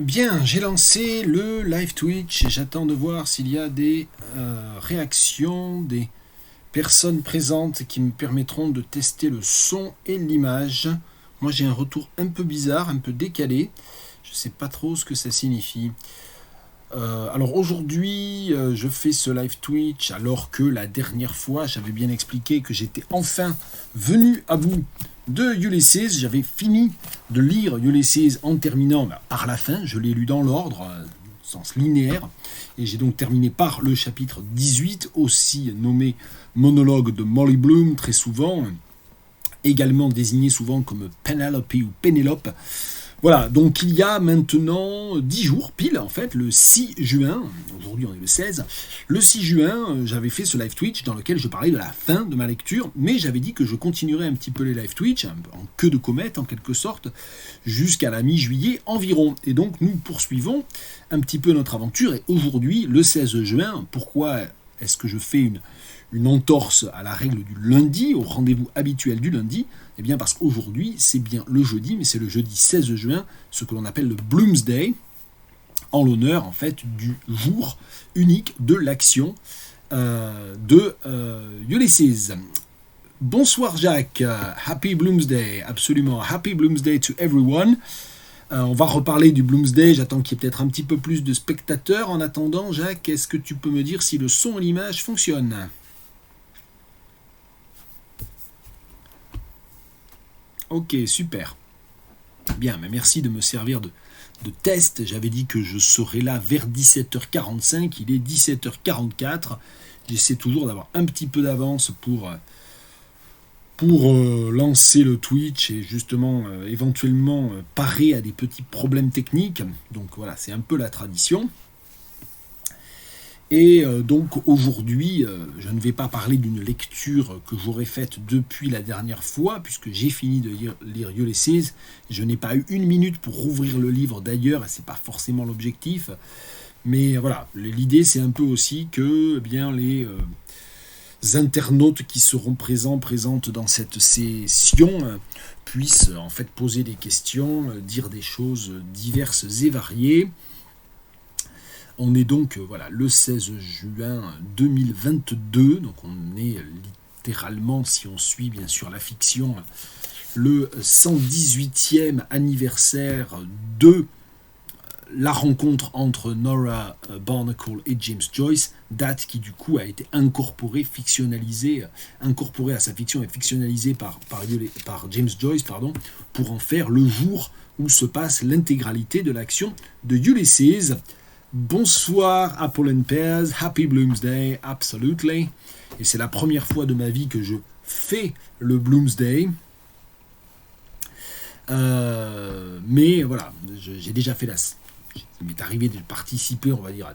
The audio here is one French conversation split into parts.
Bien, j'ai lancé le live Twitch. J'attends de voir s'il y a des réactions, des personnes présentes qui me permettront de tester le son et l'image. Moi, j'ai un retour un peu bizarre, un peu décalé. Je ne sais pas trop ce que ça signifie. Alors aujourd'hui, je fais ce live Twitch alors que la dernière fois, j'avais bien expliqué que j'étais enfin venu à bout de Ulysses. J'avais fini de lire Ulysses en terminant par la fin. Je l'ai lu dans l'ordre, sens linéaire. Et j'ai donc terminé par le chapitre 18, aussi nommé Monologue de Molly Bloom, très souvent, également désigné souvent comme Penelope ou Pénélope. Voilà, donc il y a maintenant 10 jours, pile en fait, le 6 juin, aujourd'hui on est le 16, le 6 juin, j'avais fait ce live Twitch dans lequel je parlais de la fin de ma lecture, mais j'avais dit que je continuerais un petit peu les live Twitch, en queue de comète en quelque sorte, jusqu'à la mi-juillet environ. Et donc nous poursuivons un petit peu notre aventure, et aujourd'hui, le 16 juin, pourquoi est-ce que je fais une entorse à la règle du lundi, au rendez-vous habituel du lundi? Eh bien parce qu'aujourd'hui, c'est bien le jeudi, mais c'est le jeudi 16 juin, ce que l'on appelle le Bloomsday, en l'honneur en fait du jour unique de l'action de Ulysses. Bonsoir Jacques, Happy Bloomsday, absolument, Happy Bloomsday to everyone. On va reparler du Bloomsday, j'attends qu'il y ait peut-être un petit peu plus de spectateurs. En attendant, Jacques, est-ce que tu peux me dire si le son et l'image fonctionnent? Ok, super. Bien, mais merci de me servir de test. J'avais dit que je serais là vers 17h45. Il est 17h44. J'essaie toujours d'avoir un petit peu d'avance pour lancer le Twitch et justement éventuellement parer à des petits problèmes techniques. Donc voilà, c'est un peu la tradition. Et donc aujourd'hui, je ne vais pas parler d'une lecture que j'aurais faite depuis la dernière fois, puisque j'ai fini de lire Ulysses. Je n'ai pas eu une minute pour rouvrir le livre d'ailleurs, et ce n'est pas forcément l'objectif. Mais voilà, l'idée c'est un peu aussi que les internautes qui seront présentes dans cette session puissent en fait poser des questions, dire des choses diverses et variées. On est donc le 16 juin 2022, donc on est littéralement, si on suit bien sûr la fiction, le 118e anniversaire de la rencontre entre Nora Barnacle et James Joyce, date qui du coup a été incorporée à sa fiction et fictionnalisée par James Joyce, pour en faire le jour où se passe l'intégralité de l'action de Ulysses. Bonsoir Apple and Pears, Happy Bloomsday, absolutely. Et c'est la première fois de ma vie que je fais le Bloomsday. Mais voilà, j'ai déjà fait il m'est arrivé de participer, on va dire,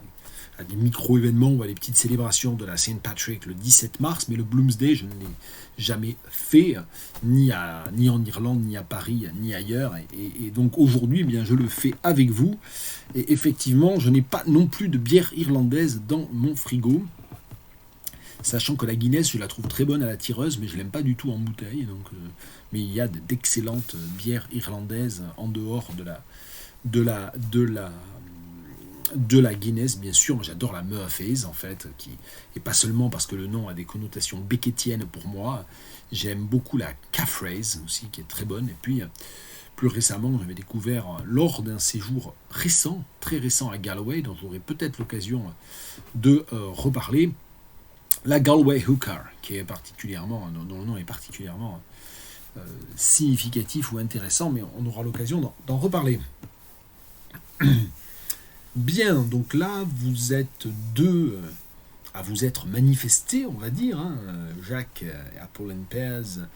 à des micro-événements ou à des petites célébrations de la Saint Patrick le 17 mars, mais le Bloomsday, je ne l'ai jamais fait, ni en Irlande, ni à Paris, ni ailleurs. Et donc aujourd'hui, je le fais avec vous. Et effectivement, je n'ai pas non plus de bière irlandaise dans mon frigo, sachant que la Guinness, je la trouve très bonne à la tireuse, mais je l'aime pas du tout en bouteille. Donc, mais il y a d'excellentes bières irlandaises en dehors de la Guinness, bien sûr. Moi, j'adore la Murphy's, en fait, et pas seulement parce que le nom a des connotations beckettiennes pour moi. J'aime beaucoup la Caffrey's aussi, qui est très bonne. Et puis, plus récemment, j'avais découvert, lors d'un séjour récent, très récent à Galway, dont j'aurai peut-être l'occasion de reparler, la Galway Hooker, dont le nom est particulièrement significatif ou intéressant, mais on aura l'occasion d'en reparler. Bien, donc là, vous êtes deux à vous être manifestés, on va dire, Jacques et Apple and Pears,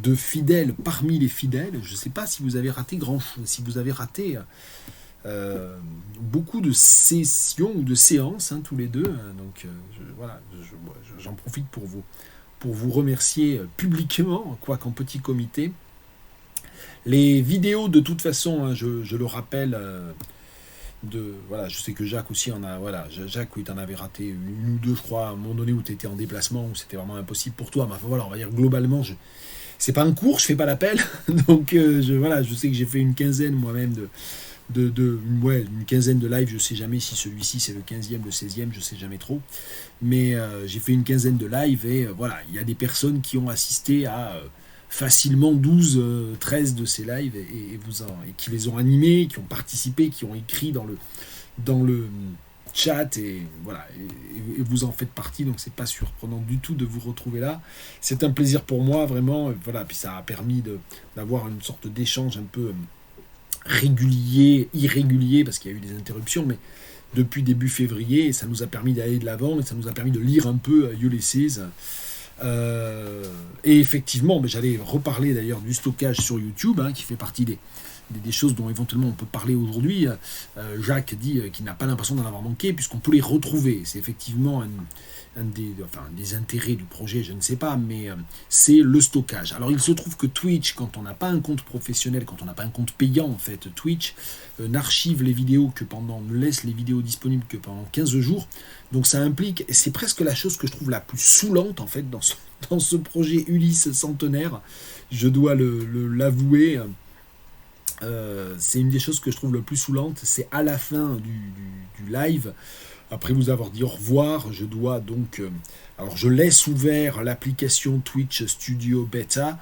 deux fidèles parmi les fidèles. Je ne sais pas si vous avez raté si vous avez raté beaucoup de sessions ou de séances, tous les deux. Donc j'en profite pour vous remercier publiquement, quoique en petit comité. Les vidéos, de toute façon, je le rappelle, je sais que Jacques aussi Jacques, oui, t'en avais raté une ou deux, je crois, à un moment donné où tu étais en déplacement, où c'était vraiment impossible pour toi. Mais on va dire globalement, c'est pas un cours, je fais pas l'appel, donc je sais que j'ai fait une quinzaine moi-même ouais, une quinzaine de lives, je sais jamais si celui-ci c'est le 15e, le 16e, je sais jamais trop. Mais j'ai fait une quinzaine de lives et voilà, il y a des personnes qui ont assisté à facilement 12, 13 de ces lives et qui les ont animés, qui ont participé, qui ont écrit dans le chat et voilà, et vous en faites partie, donc c'est pas surprenant du tout de vous retrouver là. C'est un plaisir pour moi, vraiment, voilà, puis ça a permis d'avoir une sorte d'échange un peu régulier, irrégulier, parce qu'il y a eu des interruptions, mais depuis début février, et ça nous a permis d'aller de l'avant, et ça nous a permis de lire un peu Ulysses. Et effectivement, j'allais reparler d'ailleurs du stockage sur YouTube, hein, qui fait partie des choses dont éventuellement on peut parler aujourd'hui. Jacques dit qu'il n'a pas l'impression d'en avoir manqué, puisqu'on peut les retrouver. C'est effectivement un des intérêts du projet, je ne sais pas, mais c'est le stockage. Alors il se trouve que Twitch, quand on n'a pas un compte professionnel, quand on n'a pas un compte payant en fait, Twitch n'archive les vidéos ne laisse les vidéos disponibles que pendant 15 jours. Donc ça implique, et c'est presque la chose que je trouve la plus saoulante en fait dans ce projet Ulysse centenaire, je dois l'avouer. C'est une des choses que je trouve le plus saoulante, c'est à la fin du live, après vous avoir dit au revoir, je dois donc... alors je laisse ouvert l'application Twitch Studio Beta,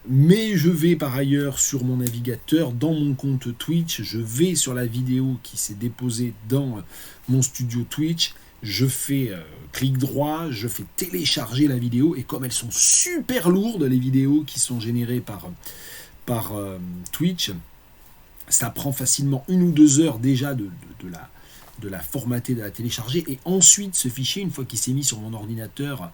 mais je vais par ailleurs sur mon navigateur, dans mon compte Twitch, je vais sur la vidéo qui s'est déposée dans mon studio Twitch, je fais clic droit, je fais télécharger la vidéo, et comme elles sont super lourdes, les vidéos qui sont générées par Twitch, ça prend facilement 1 ou 2 heures déjà de la formater, de la télécharger, et ensuite ce fichier, une fois qu'il s'est mis sur mon ordinateur,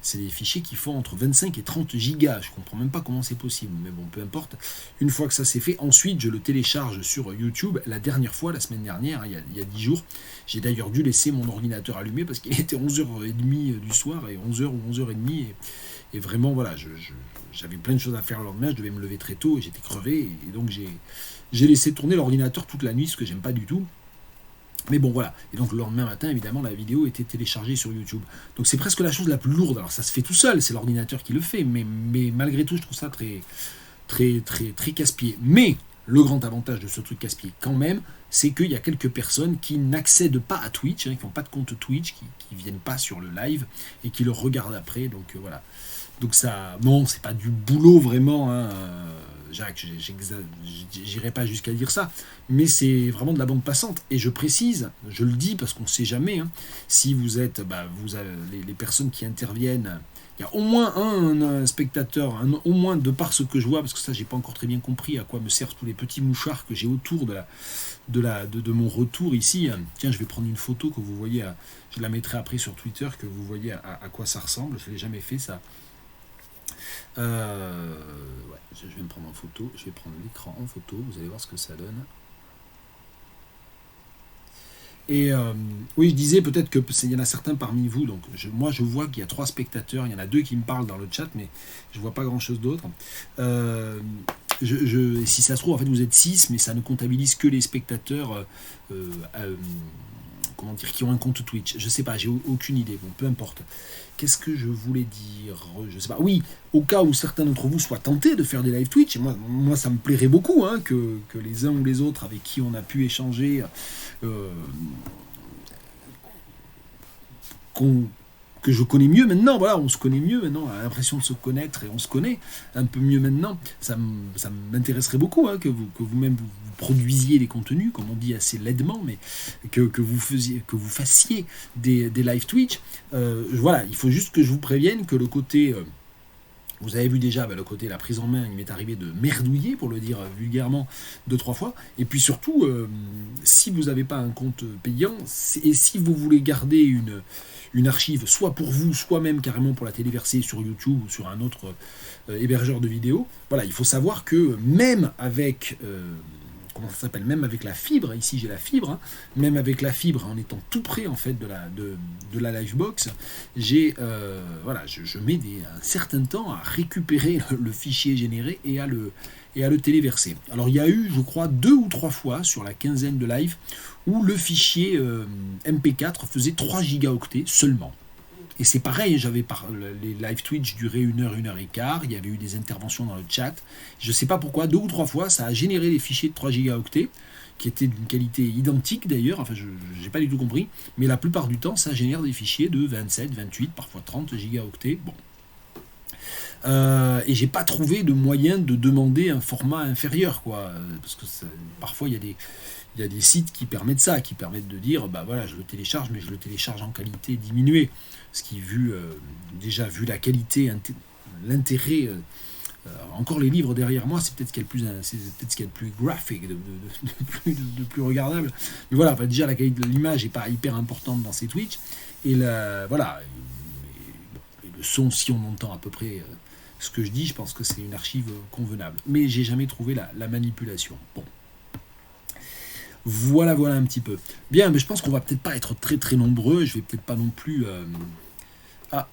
c'est des fichiers qui font entre 25 et 30 gigas, je comprends même pas comment c'est possible, mais bon, peu importe. Une fois que ça c'est fait, ensuite je le télécharge sur YouTube. La dernière fois, la semaine dernière, il y a 10 jours, j'ai d'ailleurs dû laisser mon ordinateur allumé parce qu'il était 11h30 du soir, et 11h ou 11h30, et vraiment voilà, j'avais plein de choses à faire le lendemain, je devais me lever très tôt et j'étais crevé, et donc j'ai laissé tourner l'ordinateur toute la nuit, ce que j'aime pas du tout. Mais bon voilà, et donc le lendemain matin, évidemment, la vidéo était téléchargée sur YouTube. Donc c'est presque la chose la plus lourde. Alors ça se fait tout seul, c'est l'ordinateur qui le fait, mais malgré tout, je trouve ça très, très, très, très casse-pied. Mais le grand avantage de ce truc casse-pied quand même, c'est qu'il y a quelques personnes qui n'accèdent pas à Twitch, hein, qui n'ont pas de compte Twitch, qui ne viennent pas sur le live et qui le regardent après. Donc voilà. Donc ça, non, c'est pas du boulot vraiment, hein, Jacques, j'irai pas jusqu'à dire ça, mais c'est vraiment de la bande passante. Et je précise, je le dis parce qu'on ne sait jamais, hein, si vous êtes, vous avez les personnes qui interviennent, il y a au moins un spectateur, au moins de par ce que je vois, parce que ça j'ai pas encore très bien compris à quoi me servent tous les petits mouchards que j'ai autour de mon retour ici. Tiens, je vais prendre une photo que vous voyez, je la mettrai après sur Twitter, que vous voyez à quoi ça ressemble. Je l'ai jamais fait ça. Ouais, je vais me prendre en photo, je vais prendre l'écran en photo, vous allez voir ce que ça donne. Et oui, je disais peut-être qu'il y en a certains parmi vous, donc moi je vois qu'il y a 3 spectateurs, il y en a 2 qui me parlent dans le chat, mais je vois pas grand chose d'autre. Si ça se trouve, en fait vous êtes 6, mais ça ne comptabilise que les spectateurs qui ont un compte Twitch. Je sais pas, j'ai aucune idée. Bon, peu importe. Qu'est-ce que je voulais dire? Je sais pas. Oui, au cas où certains d'entre vous soient tentés de faire des live Twitch, et moi ça me plairait beaucoup, hein, que les uns ou les autres avec qui on a pu échanger, que je connais mieux maintenant, voilà, on se connaît mieux maintenant, on a l'impression de se connaître et on se connaît un peu mieux maintenant, ça m'intéresserait beaucoup, hein, que vous-même vous produisiez des contenus, comme on dit assez laidement, mais que vous fassiez des live Twitch. Voilà, il faut juste que je vous prévienne que le côté... vous avez vu déjà le côté la prise en main, il m'est arrivé de merdouiller, pour le dire vulgairement, 2-3 fois. Et puis surtout, si vous n'avez pas un compte payant, et si vous voulez garder une archive, soit pour vous, soit même carrément pour la téléverser sur YouTube ou sur un autre hébergeur de vidéos, voilà, il faut savoir que même avec... comment ça s'appelle, même avec la fibre, ici j'ai la fibre, hein, même avec la fibre, en étant tout près en fait de la Livebox, voilà, je mets un certain temps à récupérer le fichier généré et à le téléverser. Alors il y a eu, je crois, 2 ou 3 fois sur la quinzaine de live où le fichier MP4 faisait 3 gigaoctets seulement. Et c'est pareil, les live Twitch duraient 1 heure et quart, il y avait eu des interventions dans le chat. Je ne sais pas pourquoi, 2 ou 3 fois, ça a généré des fichiers de 3 gigaoctets, qui étaient d'une qualité identique d'ailleurs, enfin je n'ai pas du tout compris, mais la plupart du temps, ça génère des fichiers de 27, 28, parfois 30 gigaoctets. Bon. Et j'ai pas trouvé de moyen de demander un format inférieur, quoi, parce que parfois il y a des sites qui permettent ça, qui permettent de dire, bah voilà, je le télécharge, mais je le télécharge en qualité diminuée. Ce qui, déjà vu la qualité, l'intérêt, encore les livres derrière moi, c'est peut-être ce qu'il y a de plus graphique, de plus regardable. Mais voilà, enfin, déjà la qualité de l'image n'est pas hyper importante dans ces Twitch. Et voilà, et le son, si on entend à peu près ce que je dis, je pense que c'est une archive convenable. Mais j'ai jamais trouvé la manipulation. Bon. Voilà un petit peu. Bien, mais je pense qu'on va peut-être pas être très très nombreux. Je vais peut-être pas non plus.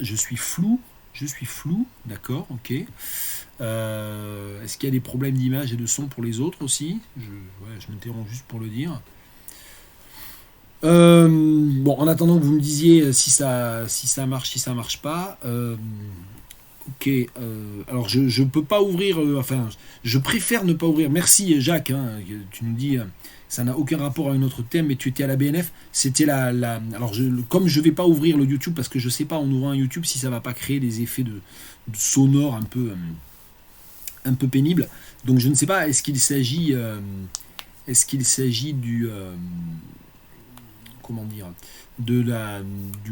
Je suis flou. D'accord, ok. Est-ce qu'il y a des problèmes d'image et de son pour les autres aussi? Je m'interromps juste pour le dire. Bon, en attendant que vous me disiez si ça marche, si ça marche pas. Ok, alors je peux pas ouvrir, je préfère ne pas ouvrir. Merci Jacques, tu nous dis ça n'a aucun rapport à un autre thème, mais tu étais à la BNF. C'était alors comme je vais pas ouvrir le YouTube parce que je sais pas en ouvrant un YouTube si ça va pas créer des effets de sonore un peu pénibles. Donc je ne sais pas, est-ce qu'il s'agit du comment dire, du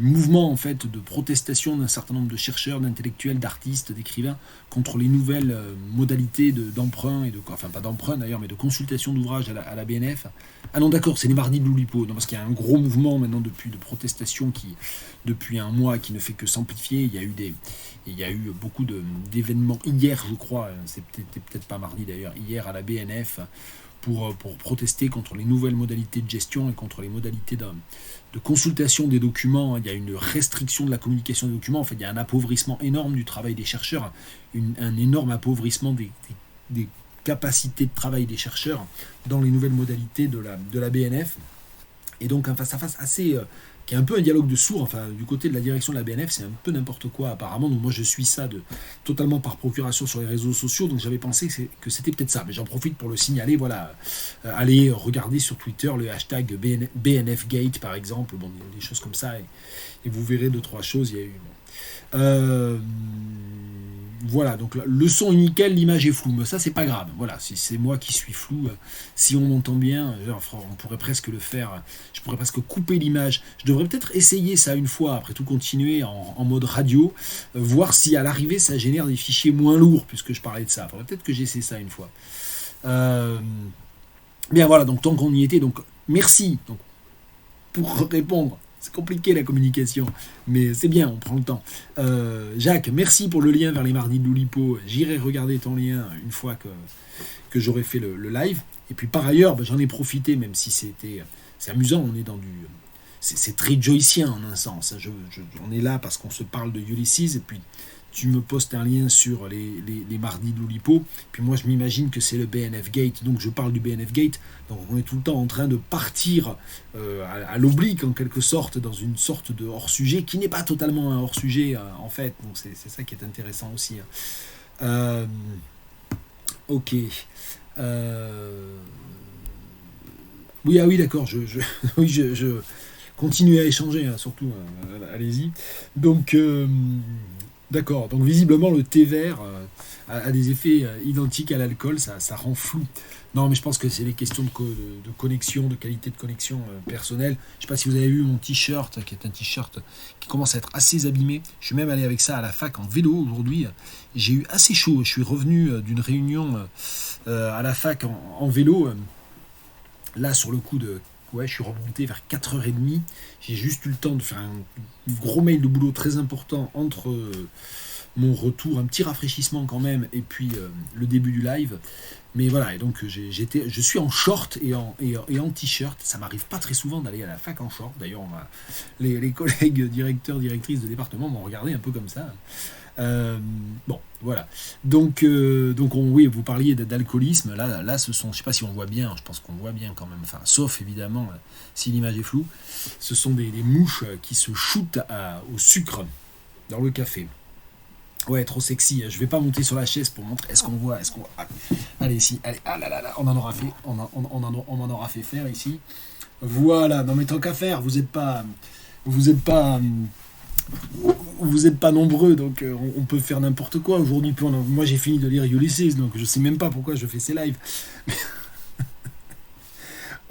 mouvement en fait de protestation d'un certain nombre de chercheurs, d'intellectuels, d'artistes, d'écrivains contre les nouvelles modalités d'emprunt pas d'emprunt d'ailleurs, mais de consultation d'ouvrages à la BNF. Ah non, d'accord, c'est les mardis de l'Oulipo. Non, parce qu'il y a un gros mouvement maintenant de protestation depuis un mois qui ne fait que s'amplifier. Il y a eu beaucoup d'événements hier, je crois. C'était peut-être pas mardi d'ailleurs, hier à la BNF. Pour protester contre les nouvelles modalités de gestion et contre les modalités de consultation des documents. Il y a une restriction de la communication des documents. En fait, il y a un appauvrissement énorme du travail des chercheurs, un énorme appauvrissement des capacités de travail des chercheurs dans les nouvelles modalités de la BNF. Et donc un face-à-face assez... qui est un peu un dialogue de sourds, du côté de la direction de la BNF, c'est un peu n'importe quoi apparemment. Donc moi je suis ça totalement par procuration sur les réseaux sociaux, donc j'avais pensé que c'était peut-être ça, mais j'en profite pour le signaler, voilà. Allez regarder sur Twitter le hashtag BNFgate par exemple, bon, des choses comme ça, et vous verrez 2-3 choses, il y a eu... Voilà, donc le son est nickel, l'image est floue, mais ça c'est pas grave. Voilà, si c'est moi qui suis flou, si on m'entend bien, on pourrait presque le faire. Je pourrais presque couper l'image. Je devrais peut-être essayer ça une fois, après tout continuer en mode radio, voir si à l'arrivée ça génère des fichiers moins lourds, puisque je parlais de ça. Il faudrait peut-être que j'essaie ça une fois. Bien voilà, donc tant qu'on y était, donc merci. Donc, pour répondre. C'est compliqué la communication, mais c'est bien, on prend le temps. Jacques, merci pour le lien vers les mardis de l'Oulipo. J'irai regarder ton lien une fois que j'aurai fait le live. Et puis par ailleurs, j'en ai profité, même si c'est amusant, on est dans c'est très joycien en un sens. On est là parce qu'on se parle de Ulysses, et puis tu me postes un lien sur les mardis de l'Oulipo, puis moi je m'imagine que c'est le BNF Gate, donc je parle du BNF Gate, donc on est tout le temps en train de partir à l'oblique en quelque sorte, dans une sorte de hors-sujet, qui n'est pas totalement un hors-sujet en fait, donc c'est ça qui est intéressant aussi. Ok. Oui, d'accord, je continue à échanger, surtout, allez-y. Donc... D'accord, donc visiblement le thé vert a des effets identiques à l'alcool, ça rend flou. Non, mais je pense que c'est des questions de connexion, de qualité de connexion personnelle. Je ne sais pas si vous avez vu mon t-shirt, qui est un t-shirt qui commence à être assez abîmé. Je suis même allé avec ça à la fac en vélo aujourd'hui. J'ai eu assez chaud. Je suis revenu d'une réunion à la fac en vélo. Là, sur le coup de... Ouais, je suis remonté vers 4h30. J'ai juste eu le temps de faire un gros mail de boulot très important entre mon retour, un petit rafraîchissement quand même, et puis le début du live. Mais voilà, et donc je suis en short et en t-shirt. Ça m'arrive pas très souvent d'aller à la fac en short. D'ailleurs, les collègues directeurs, directrices de département m'ont regardé un peu comme ça. Bon, voilà. Donc oui, vous parliez d'alcoolisme. Là, ce sont, je sais pas si on voit bien. Je pense qu'on voit bien quand même. Enfin, sauf évidemment si l'image est floue. Ce sont des mouches qui se shootent au sucre. dans le café. Ouais, trop sexy. Je vais pas monter sur la chaise pour montrer. Est-ce qu'on voit. Ah, allez, ici. Allez. Ah là là là. On en aura fait. On en aura fait faire ici. Voilà. Non, mais tant qu'à faire, vous êtes pas. Vous êtes pas. Vous êtes pas nombreux, donc on peut faire n'importe quoi. Aujourd'hui, moi j'ai fini de lire Ulysses, donc je sais même pas pourquoi je fais ces lives.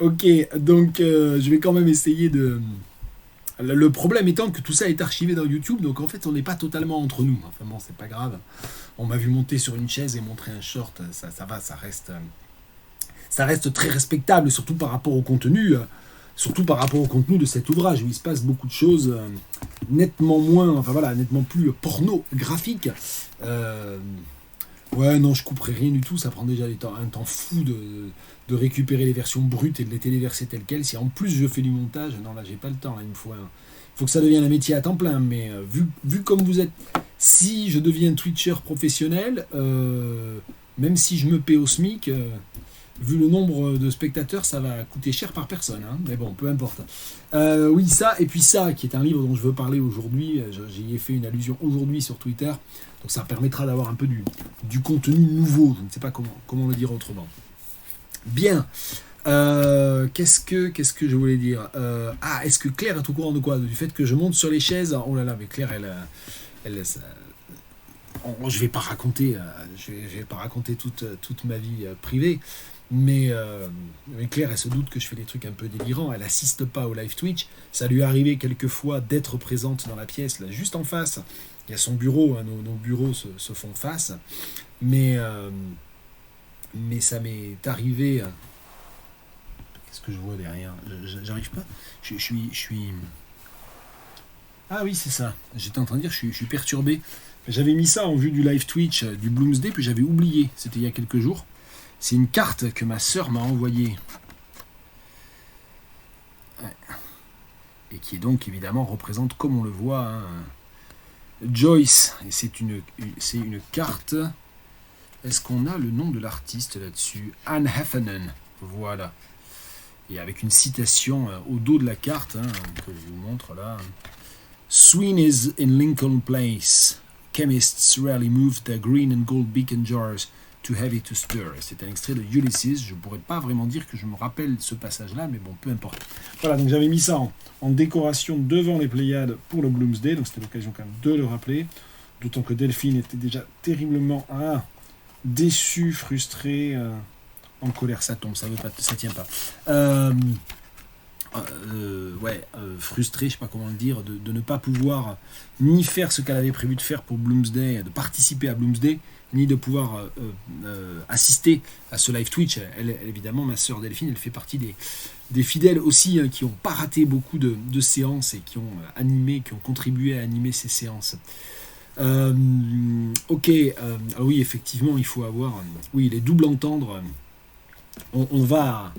Ok, donc je vais quand même essayer de. Le problème étant que tout ça est archivé dans YouTube, donc en fait on n'est pas totalement entre nous. Enfin bon, c'est pas grave. On m'a vu monter sur une chaise et montrer un short, ça va, ça reste très respectable, surtout par rapport au contenu. Surtout par rapport au contenu de cet ouvrage où il se passe beaucoup de choses nettement moins, enfin voilà, nettement plus pornographiques. Ouais, non, je couperai rien du tout, ça prend déjà un temps fou de récupérer les versions brutes et de les téléverser telles quelles. Si en plus je fais du montage, non là j'ai pas le temps, là, il faut que ça devienne un métier à temps plein, mais vu comme vous êtes, si je deviens Twitcher professionnel, même si je me paie au SMIC, vu le nombre de spectateurs, ça va coûter cher par personne, hein, mais bon, peu importe. Oui, ça, et puis ça, qui est un livre dont je veux parler aujourd'hui, j'y ai fait une allusion aujourd'hui sur Twitter, donc ça permettra d'avoir un peu du contenu nouveau, je ne sais pas comment le dire autrement. Bien, qu'est-ce que je voulais dire est-ce que Claire est au courant de quoi? Du fait que je monte sur les chaises. Oh là là, mais Claire, je vais pas raconter, je vais pas raconter toute ma vie privée, mais Claire, elle se doute que je fais des trucs un peu délirants. Elle assiste pas au live Twitch. Ça lui est arrivé quelquefois d'être présente dans la pièce, là, juste en face. Il y a son bureau, hein, nos bureaux se font face, mais ça m'est arrivé. Qu'est-ce que je vois derrière? J'arrive pas. Je suis. Ah oui, c'est ça. J'étais en train de dire, je suis perturbé. J'avais mis ça en vue du live Twitch du Bloomsday, puis j'avais oublié. C'était il y a quelques jours. C'est une carte que ma sœur m'a envoyée. Ouais. Et qui est donc évidemment représente, comme on le voit, hein, Joyce. Et c'est une carte. Est-ce qu'on a le nom de l'artiste là-dessus? Anne Heffernan. Voilà. Et avec une citation au dos de la carte, hein, que je vous montre là. Sween is in Lincoln Place. Chemists rarely move their green and gold beacon jars too heavy to stir. C'est un extrait de Ulysses. Je ne pourrais pas vraiment dire que je me rappelle ce passage-là, mais bon, peu importe. Voilà, donc j'avais mis ça en décoration devant les Pléiades pour le Bloomsday, donc c'était l'occasion quand même de le rappeler. D'autant que Delphine était déjà terriblement déçue, frustrée, en colère. Ça tombe, ça tient pas. Frustrée, je sais pas comment le dire, de ne pas pouvoir ni faire ce qu'elle avait prévu de faire pour Bloomsday, de participer à Bloomsday, ni de pouvoir assister à ce live Twitch. Elle, évidemment, ma sœur Delphine, elle fait partie des fidèles aussi, hein, qui n'ont pas raté beaucoup de séances et qui ont contribué à animer ces séances. Alors oui, effectivement, il faut avoir les doubles entendre. On va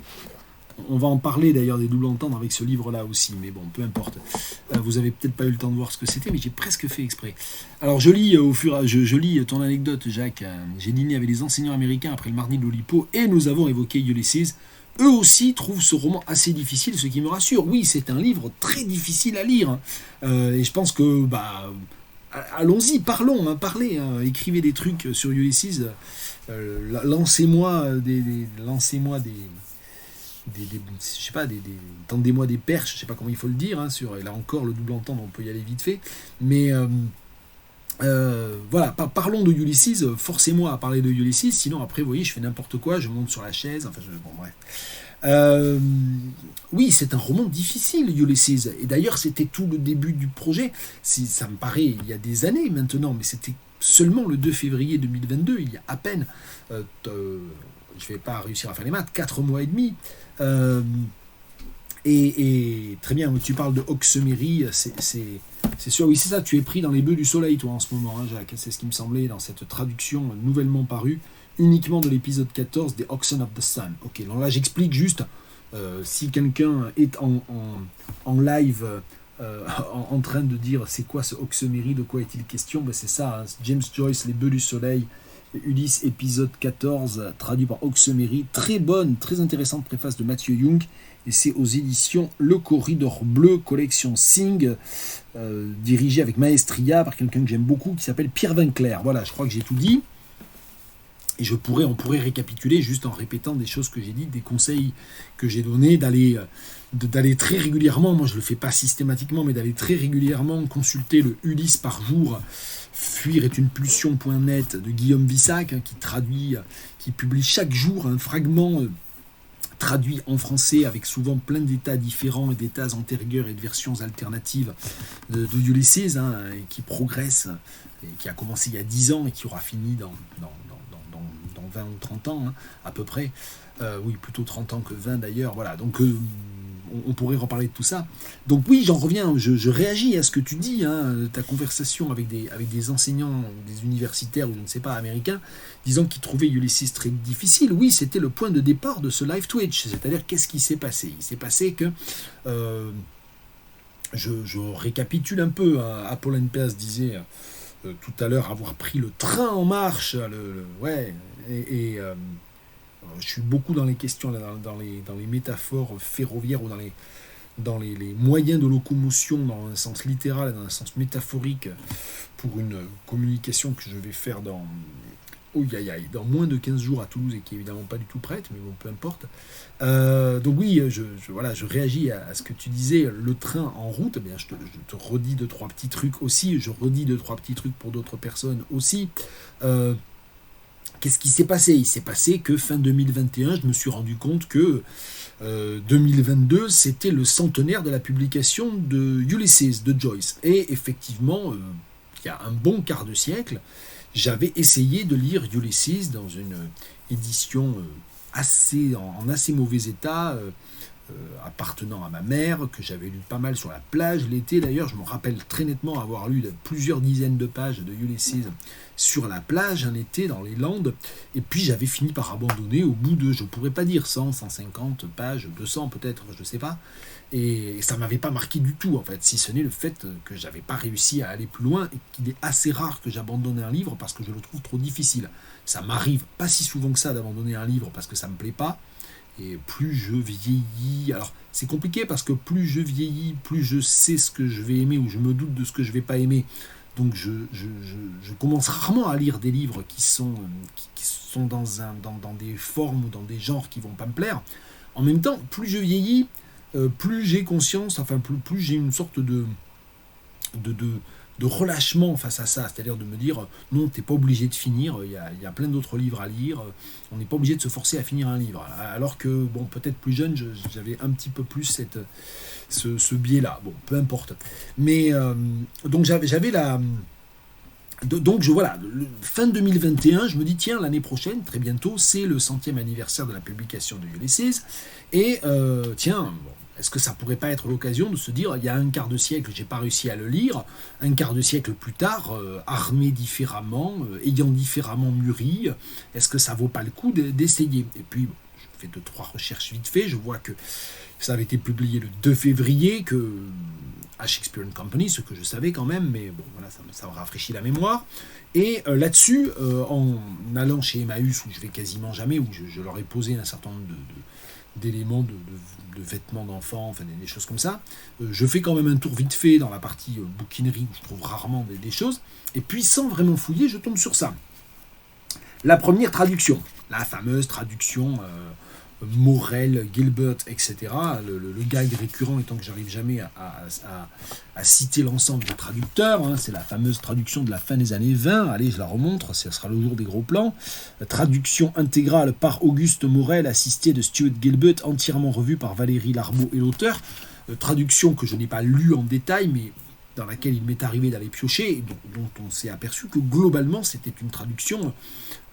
en parler d'ailleurs des doubles entendre avec ce livre-là aussi, mais bon, peu importe. Vous avez peut-être pas eu le temps de voir ce que c'était, mais j'ai presque fait exprès. Alors je lis je lis ton anecdote, Jacques. J'ai dîné avec les enseignants américains après le mardi de l'Oulipo et nous avons évoqué Ulysses. Eux aussi trouvent ce roman assez difficile, ce qui me rassure. Oui, c'est un livre très difficile à lire, hein. Et je pense que allons-y, parlez, hein, écrivez des trucs sur Ulysses. Lancez-moi je sais pas, tendez-moi des perches, je sais pas comment il faut le dire, hein, là encore le double entendre, on peut y aller vite fait, mais voilà, parlons de Ulysses, forcez-moi à parler de Ulysses, sinon après vous voyez je fais n'importe quoi, je monte sur la chaise, bon bref. Oui, c'est un roman difficile, Ulysses, et d'ailleurs c'était tout le début du projet, ça me paraît il y a des années maintenant, mais c'était seulement le 2 février 2022, il y a à peine, je vais pas réussir à faire les maths, 4 mois et demi, et très bien, tu parles de Hawksbury, c'est sûr, oui c'est ça, tu es pris dans les bœufs du soleil toi en ce moment, hein, Jacques, c'est ce qui me semblait dans cette traduction nouvellement parue, uniquement de l'épisode 14 des Oxen of the Sun. Ok, alors là j'explique juste, si quelqu'un est en live en train de dire c'est quoi ce Hawksbury, de quoi est-il question, c'est ça, hein, James Joyce, les bœufs du soleil, Ulysse épisode 14, traduit par Oxemery. Très bonne, très intéressante préface de Mathieu Young. Et c'est aux éditions Le Corridor Bleu, collection Sing, dirigée avec maestria par quelqu'un que j'aime beaucoup, qui s'appelle Pierre Vinclair. Voilà, je crois que j'ai tout dit. Et on pourrait récapituler juste en répétant des choses que j'ai dites, des conseils que j'ai donnés, d'aller très régulièrement, moi je ne le fais pas systématiquement, mais d'aller très régulièrement consulter le Ulysse par jour, fuir est une pulsion.net de Guillaume Vissac, hein, qui publie chaque jour un fragment traduit en français avec souvent plein d'états différents et d'états antérieurs et de versions alternatives de Ulysses, hein, qui progresse, et qui a commencé il y a 10 ans et qui aura fini dans 20 ou 30 ans, hein, à peu près. Oui, plutôt 30 ans que 20 d'ailleurs. Voilà, donc on pourrait reparler de tout ça. Donc oui, j'en reviens, je réagis à ce que tu dis, hein, ta conversation avec des enseignants, des universitaires ou je ne sais pas, américains, disant qu'ils trouvaient Ulysses très difficile. Oui, c'était le point de départ de ce live Twitch. C'est-à-dire, qu'est-ce qui s'est passé? Il s'est passé que... je récapitule un peu, hein, Apollon Pace disait tout à l'heure avoir pris le train en marche, je suis beaucoup dans les questions, dans les métaphores ferroviaires ou dans les moyens de locomotion dans un sens littéral et dans un sens métaphorique pour une communication que je vais faire dans moins de 15 jours à Toulouse et qui est évidemment pas du tout prête, mais bon, peu importe. Donc oui, je réagis à ce que tu disais, le train en route. Eh bien, je te redis 2-3 petits trucs aussi, je redis 2-3 petits trucs pour d'autres personnes aussi. Qu'est-ce qui s'est passé? Il s'est passé que fin 2021, je me suis rendu compte que 2022, c'était le centenaire de la publication de Ulysses de Joyce. Et effectivement, il y a un bon quart de siècle, j'avais essayé de lire Ulysses dans une édition en assez mauvais état, appartenant à ma mère, que j'avais lu pas mal sur la plage l'été d'ailleurs. Je me rappelle très nettement avoir lu plusieurs dizaines de pages de Ulysses sur la plage un été dans les Landes, et puis j'avais fini par abandonner au bout de, je ne pourrais pas dire 100, 150 pages, 200 peut-être, je ne sais pas, et ça ne m'avait pas marqué du tout en fait, si ce n'est le fait que j'avais pas réussi à aller plus loin, et qu'il est assez rare que j'abandonne un livre parce que je le trouve trop difficile. Ça m'arrive pas si souvent que ça d'abandonner un livre parce que ça me plaît pas. Et plus je vieillis, alors c'est compliqué parce que plus je vieillis, plus je sais ce que je vais aimer ou je me doute de ce que je vais pas aimer. Donc je commence rarement à lire des livres qui sont dans des formes ou dans des genres qui vont pas me plaire. En même temps, plus je vieillis, plus j'ai conscience, enfin plus j'ai une sorte de relâchement face à ça, c'est-à-dire de me dire non, t'es pas obligé de finir, il y a plein d'autres livres à lire, on n'est pas obligé de se forcer à finir un livre, alors que bon, peut-être plus jeune j'avais un petit peu plus ce biais-là, bon, peu importe, mais donc j'avais la... Donc voilà, fin 2021, je me dis tiens, l'année prochaine, très bientôt, c'est le 100e anniversaire de la publication de Ulysses, et tiens, bon, est-ce que ça pourrait pas être l'occasion de se dire, il y a un quart de siècle, j'ai pas réussi à le lire, un quart de siècle plus tard, armé différemment, ayant différemment mûri, est-ce que ça vaut pas le coup d'essayer? Et puis, bon, je fais 2-3 recherches vite fait, je vois que ça avait été publié le 2 février, que à Shakespeare & Company, ce que je savais quand même, mais bon, voilà, ça me rafraîchit la mémoire. Et là-dessus, en allant chez Emmaüs, où je vais quasiment jamais, où je leur ai posé un certain nombre d'éléments, de vêtements d'enfants, enfin des choses comme ça. Je fais quand même un tour vite fait dans la partie bouquinerie où je trouve rarement des choses. Et puis, sans vraiment fouiller, je tombe sur ça. La première traduction, la fameuse traduction Morel, Gilbert, etc. Le gag récurrent étant que j'arrive jamais à citer l'ensemble des traducteurs, hein, c'est la fameuse traduction de la fin des années 20, allez je la remontre, ce sera le jour des gros plans, traduction intégrale par Auguste Morel, assisté de Stuart Gilbert, entièrement revue par Valérie Larbaud et l'auteur, traduction que je n'ai pas lue en détail, mais dans laquelle il m'est arrivé d'aller piocher, et dont on s'est aperçu que globalement c'était une traduction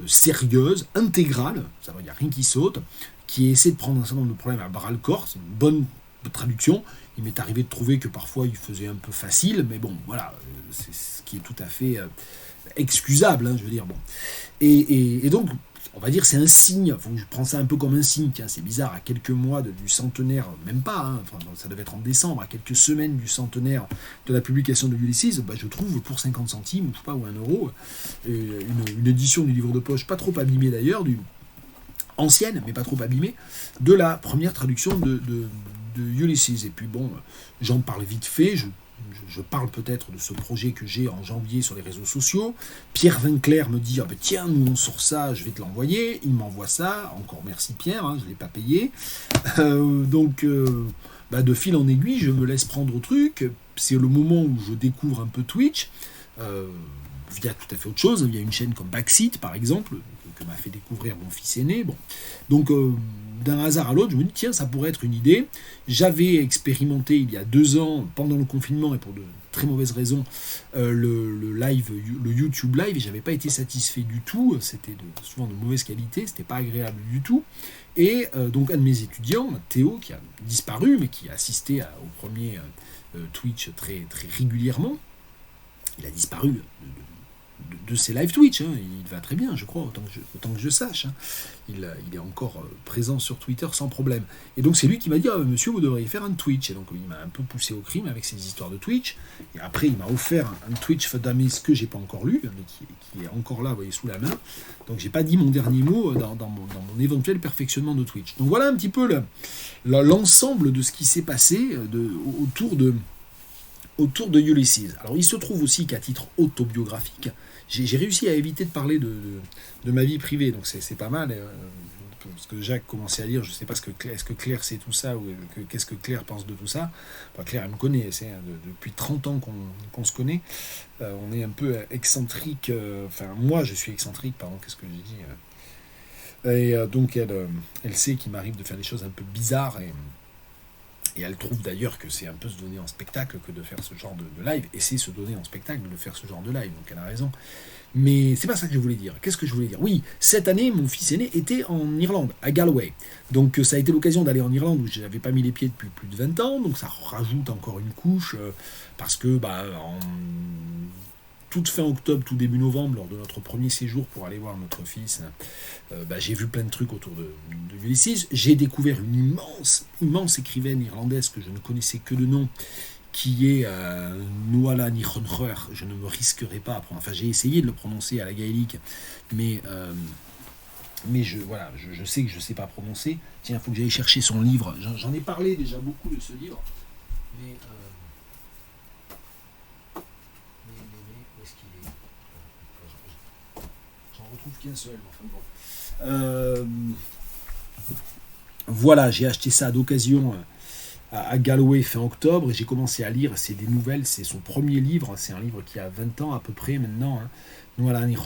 sérieuse, intégrale, ça veut dire rien qui saute, qui essaie de prendre un certain nombre de problèmes à bras-le-corps. C'est une bonne traduction. Il m'est arrivé de trouver que parfois il faisait un peu facile, mais bon, voilà, c'est ce qui est tout à fait excusable, hein, je veux dire. Bon. Et donc, on va dire c'est un signe, je prends ça un peu comme un signe, tiens c'est bizarre, à quelques mois du centenaire, même pas, hein, enfin, ça devait être en décembre, à quelques semaines du centenaire de la publication de Ulysses, je trouve pour 50 centimes, je sais pas, ou 1 euro, une édition du livre de poche, pas trop abîmée d'ailleurs, ancienne, mais pas trop abîmée, de la première traduction de Ulysses. Et puis bon, j'en parle vite fait, je parle peut-être de ce projet que j'ai en janvier sur les réseaux sociaux. Pierre Vinclair me dit tiens, nous on sort ça, je vais te l'envoyer. Il m'envoie ça, encore merci Pierre, hein, je ne l'ai pas payé. Donc, de fil en aiguille, je me laisse prendre au truc. C'est le moment où je découvre un peu Twitch, via tout à fait autre chose, via une chaîne comme Backseat par exemple, que m'a fait découvrir mon fils aîné. Bon. Donc, d'un hasard à l'autre, je me dis, tiens, ça pourrait être une idée. J'avais expérimenté il y a 2 ans, pendant le confinement, et pour de très mauvaises raisons, le YouTube Live, et j'avais pas été satisfait du tout. C'était souvent de mauvaise qualité, c'était pas agréable du tout. Et donc, un de mes étudiants, Théo, qui a disparu, mais qui a assisté au premier Twitch très, très régulièrement, il a disparu de ses live Twitch, hein. Il va très bien, je crois, autant que je sache. Hein. Il est encore présent sur Twitter sans problème. Et donc c'est lui qui m'a dit monsieur, vous devriez faire un Twitch. Et donc il m'a un peu poussé au crime avec ses histoires de Twitch. Et après il m'a offert un Twitch for Dummies que j'ai pas encore lu, mais qui est encore là, vous voyez, sous la main. Donc j'ai pas dit mon dernier mot dans mon éventuel perfectionnement de Twitch. Donc voilà un petit peu l'ensemble de ce qui s'est passé autour de Ulysses. Alors il se trouve aussi qu'à titre autobiographique, j'ai réussi à éviter de parler de ma vie privée, donc c'est pas mal, parce que Jacques commençait à lire, je ne sais pas est-ce que Claire sait tout ça, ou qu'est-ce que Claire pense de tout ça. Enfin, Claire, elle me connaît, depuis 30 ans qu'on se connaît, on est un peu excentrique, moi je suis excentrique, pardon, qu'est-ce que j'ai dit, et donc elle sait qu'il m'arrive de faire des choses un peu bizarres, et elle trouve d'ailleurs que c'est un peu se donner en spectacle que de faire ce genre de live. Et c'est se donner en spectacle de faire ce genre de live. Donc elle a raison. Mais c'est pas ça que je voulais dire. Qu'est-ce que je voulais dire ? Oui, cette année, mon fils aîné était en Irlande, à Galway. Donc ça a été l'occasion d'aller en Irlande où je n'avais pas mis les pieds depuis plus de 20 ans. Donc ça rajoute encore une couche. Parce que en toute fin octobre, tout début novembre, lors de notre premier séjour pour aller voir notre fils, j'ai vu plein de trucs autour de Ulysses. J'ai découvert une immense écrivaine irlandaise que je ne connaissais que de nom, qui est Nuala Ní Chonchrair. Je ne me risquerai pas à prendre. Enfin, j'ai essayé de le prononcer à la gaélique, mais je sais que je ne sais pas prononcer. Tiens, il faut que j'aille chercher son livre. J'en ai parlé déjà beaucoup de ce livre, mais où est-ce qu'il est ? J'en retrouve qu'un seul. Enfin, bon. Voilà, j'ai acheté ça d'occasion à Galway fin octobre et j'ai commencé à lire. C'est des nouvelles, c'est son premier livre. C'est un livre qui a 20 ans à peu près maintenant. Hein. Voilà, et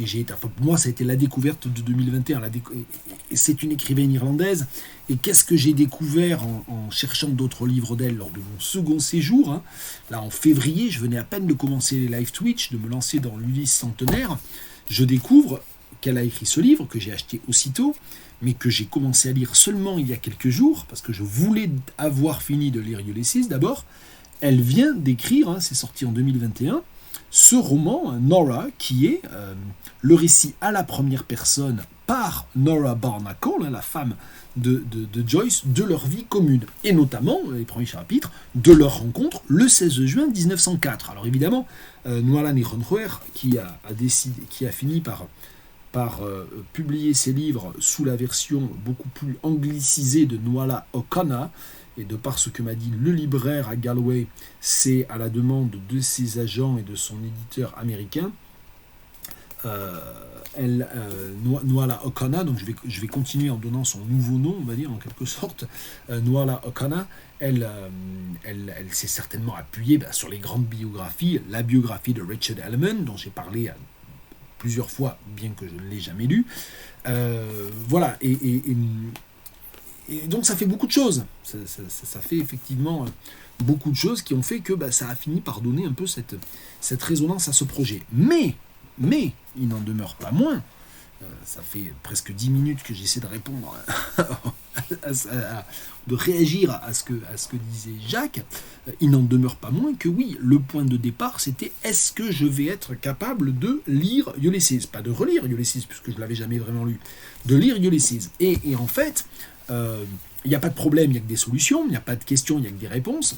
j'ai été, pour moi, ça a été la découverte de 2021. Et c'est une écrivaine irlandaise. Et qu'est-ce que j'ai découvert en cherchant d'autres livres d'elle lors de mon second séjour, hein. Là, en février, je venais à peine de commencer les live Twitch, de me lancer dans l'Ulysse centenaire. Je découvre qu'elle a écrit ce livre, que j'ai acheté aussitôt, mais que j'ai commencé à lire seulement il y a quelques jours, parce que je voulais avoir fini de lire Ulysses d'abord. Elle vient d'écrire, hein, c'est sorti en 2021, ce roman, Nora, qui est le récit à la première personne par Nora Barnacle, hein, la femme de Joyce, de leur vie commune, et notamment, les premiers chapitres, de leur rencontre le 16 juin 1904. Alors évidemment, Nuala Ní Chonchrair, qui a fini par publier ses livres sous la version beaucoup plus anglicisée de Nuala O'Connor, et de par ce que m'a dit le libraire à Galway, c'est à la demande de ses agents et de son éditeur américain, Nuala O'Connor, donc je vais continuer en donnant son nouveau nom, on va dire en quelque sorte. Nuala O'Connor, elle s'est certainement appuyée sur les grandes biographies, la biographie de Richard Ellman, dont j'ai parlé plusieurs fois, bien que je ne l'ai jamais lu. Voilà, et donc ça fait beaucoup de choses. Ça fait effectivement beaucoup de choses qui ont fait que ça a fini par donner un peu cette résonance à ce projet. Mais il n'en demeure pas moins Ça fait presque 10 minutes que j'essaie de répondre, de réagir à ce que disait Jacques. Il n'en demeure pas moins que oui, le point de départ, c'était est-ce que je vais être capable de lire Ulysses? Pas de relire Ulysses, puisque je ne l'avais jamais vraiment lu. De lire Ulysses. Et en fait, il n'y a pas de problème, il n'y a que des solutions, il n'y a pas de questions, il n'y a que des réponses.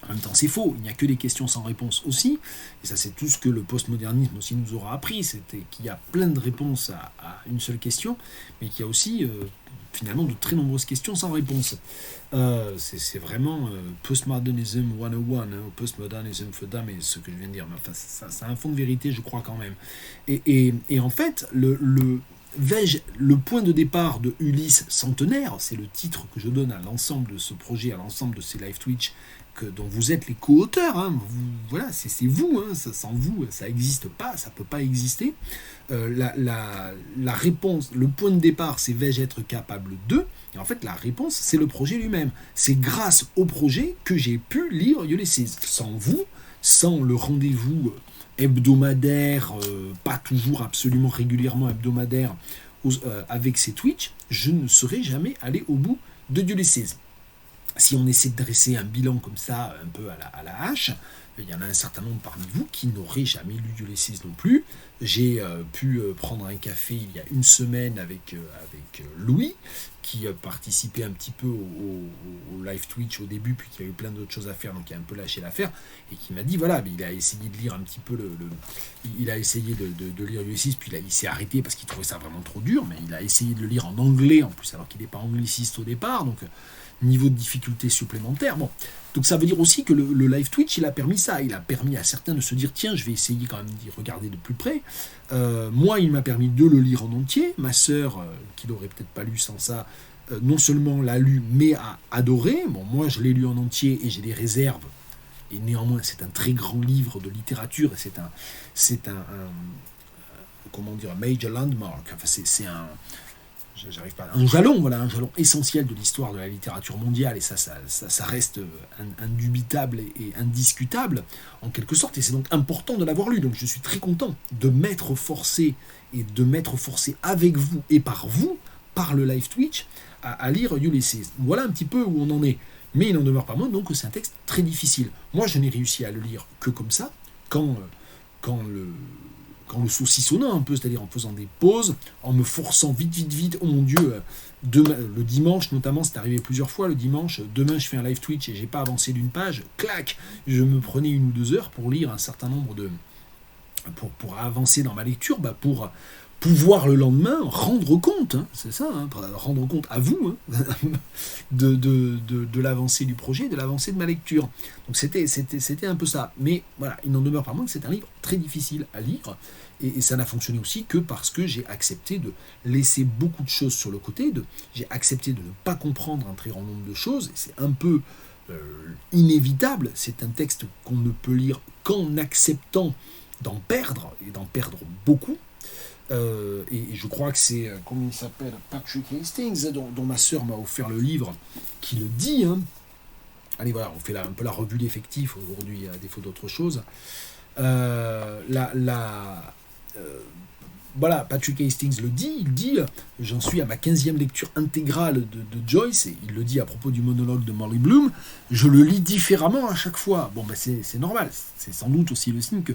En même temps, c'est faux, il n'y a que des questions sans réponse aussi, et ça c'est tout ce que le postmodernisme aussi nous aura appris, c'était qu'il y a plein de réponses à une seule question, mais qu'il y a aussi finalement de très nombreuses questions sans réponse. C'est vraiment postmodernism 101, hein, postmodernism for dummies, ce que je viens de dire, mais enfin, ça a un fond de vérité, je crois quand même. Et en fait, le point de départ de Ulysse Centenaire, c'est le titre que je donne à l'ensemble de ce projet, à l'ensemble de ces live Twitch dont vous êtes les co-auteurs. Hein. Voilà, c'est vous. Hein. Sans vous, ça n'existe pas, ça ne peut pas exister. La réponse, le point de départ, c'est vais-je être capable de. Et en fait, la réponse, c'est le projet lui-même. C'est grâce au projet que j'ai pu lire Ulysses. Sans vous, sans le rendez-vous hebdomadaire, pas toujours absolument régulièrement hebdomadaire, avec ces Twitch, je ne serais jamais allé au bout de Ulysses. Si on essaie de dresser un bilan comme ça, un peu à la hache, il y en a un certain nombre parmi vous qui n'auraient jamais lu Ulysses non plus. J'ai pu prendre un café il y a une semaine avec Louis, qui participait un petit peu au live Twitch au début, puis qui a eu plein d'autres choses à faire, donc il a un peu lâché l'affaire, et qui m'a dit, voilà, il a essayé de lire un petit peu il a essayé de lire Ulysses, puis là, il s'est arrêté parce qu'il trouvait ça vraiment trop dur, mais il a essayé de le lire en anglais, en plus, alors qu'il n'est pas angliciste au départ, donc niveau de difficulté supplémentaire. Bon. Donc ça veut dire aussi que le live Twitch, il a permis ça. Il a permis à certains de se dire, tiens, je vais essayer quand même d'y regarder de plus près. Moi, il m'a permis de le lire en entier. Ma sœur, qui l'aurait peut-être pas lu sans ça, non seulement l'a lu, mais a adoré. Bon, moi, je l'ai lu en entier et j'ai des réserves. Et néanmoins, c'est un très grand livre de littérature. Et c'est un comment dire, un major landmark. Enfin, c'est j'arrive pas, un jalon essentiel de l'histoire de la littérature mondiale, et ça reste indubitable et indiscutable en quelque sorte, et c'est donc important de l'avoir lu. Donc je suis très content de m'être forcé avec vous et par vous, par le live Twitch, à lire Ulysses. Voilà un petit peu où on en est, mais il n'en demeure pas moins donc que c'est un texte très difficile. Moi je n'ai réussi à le lire que comme ça, quand le saucissonnant un peu, c'est-à-dire en faisant des pauses, en me forçant vite, oh mon Dieu, le dimanche notamment, c'est arrivé plusieurs fois, le dimanche, demain je fais un live Twitch et j'ai pas avancé d'une page, clac, je me prenais 1 ou 2 heures pour lire un certain nombre pour avancer dans ma lecture, pour pouvoir le lendemain rendre compte, hein, c'est ça, hein, rendre compte à vous de l'avancée du projet, de l'avancée de ma lecture. Donc c'était un peu ça. Mais voilà, il n'en demeure pas moins que c'est un livre très difficile à lire, et ça n'a fonctionné aussi que parce que j'ai accepté de laisser beaucoup de choses sur le côté, j'ai accepté de ne pas comprendre un très grand nombre de choses, et c'est un peu inévitable, c'est un texte qu'on ne peut lire qu'en acceptant d'en perdre, et d'en perdre beaucoup. Et je crois que c'est, comment il s'appelle, Patrick Hastings, dont ma sœur m'a offert le livre, qui le dit. Hein. Allez, voilà, on fait un peu la revue d'effectifs aujourd'hui, à défaut d'autre chose. Voilà, Patrick Hastings le dit, il dit, j'en suis à ma 15e lecture intégrale de Joyce, et il le dit à propos du monologue de Molly Bloom, je le lis différemment à chaque fois. Bon, ben c'est normal, c'est sans doute aussi le signe que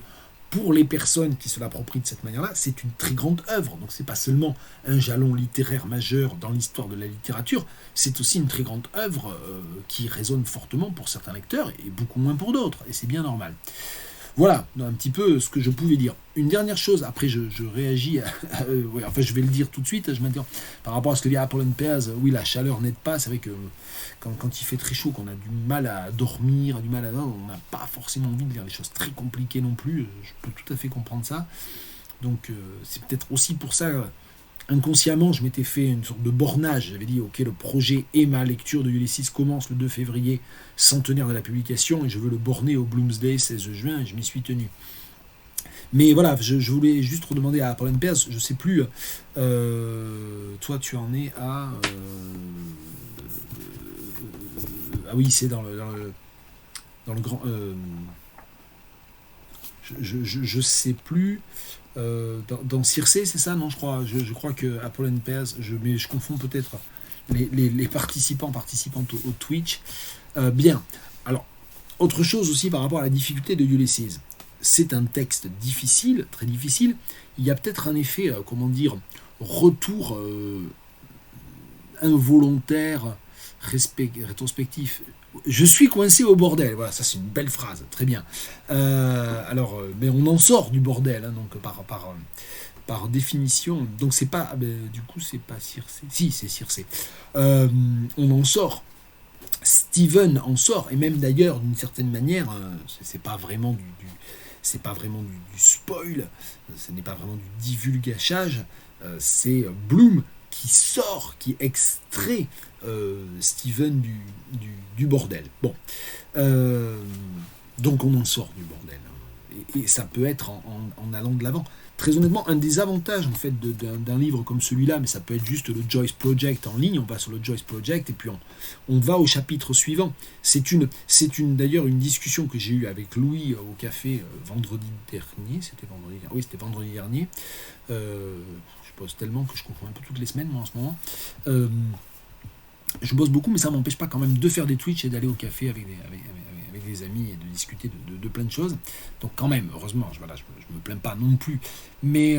pour les personnes qui se l'approprient de cette manière-là, c'est une très grande œuvre. Donc c'est pas seulement un jalon littéraire majeur dans l'histoire de la littérature, c'est aussi une très grande œuvre qui résonne fortement pour certains lecteurs et beaucoup moins pour d'autres, et c'est bien normal. Voilà un petit peu ce que je pouvais dire. Une dernière chose, après je réagis, ouais, enfin je vais le dire tout de suite, je m'interromps. Par rapport à ce que dit Apollon Pears, oui la chaleur n'aide pas, c'est vrai que quand il fait très chaud, qu'on a du mal à dormir, on n'a pas forcément envie de lire des choses très compliquées non plus, je peux tout à fait comprendre ça. Donc c'est peut-être aussi pour ça, inconsciemment je m'étais fait une sorte de bornage, j'avais dit ok le projet et ma lecture de Ulysses commence le 2 février, centenaire de la publication, et je veux le borner au Bloomsday 16 juin, et je m'y suis tenu. Mais voilà, je voulais juste redemander à Apollon Pears, je sais plus, toi tu en es à... ah oui, c'est dans le grand... je sais plus. Dans Circe, c'est ça, non, je crois que Apple and Pairs, mais je confonds peut-être les participantes au Twitch. Bien. Alors, autre chose aussi par rapport à la difficulté de Ulysses. C'est un texte difficile, très difficile. Il y a peut-être un effet, retour involontaire, rétrospectif. Je suis coincé au bordel. Voilà, ça c'est une belle phrase, très bien. Mais on en sort du bordel, hein, donc par définition. Donc c'est pas, du coup c'est pas Circe. Si, c'est Circe. On en sort. Steven en sort, et même d'ailleurs d'une certaine manière, c'est pas vraiment c'est pas vraiment du spoil, ce n'est pas vraiment du divulgachage, c'est Bloom qui sort, qui extrait Steven du bordel. Bon, donc on en sort du bordel, et ça peut être en allant de l'avant. Très honnêtement, un des avantages en fait d'un livre comme celui-là, mais ça peut être juste le Joyce Project en ligne, on va sur le Joyce Project et puis on va au chapitre suivant. C'est d'ailleurs une discussion que j'ai eue avec Louis au café vendredi dernier, c'était vendredi dernier. Je bosse tellement que je comprends un peu toutes les semaines moi en ce moment. Je bosse beaucoup, mais ça ne m'empêche pas quand même de faire des Twitch et d'aller au café avec des amis et de discuter de plein de choses. Donc quand même, heureusement, je me plains pas non plus. Mais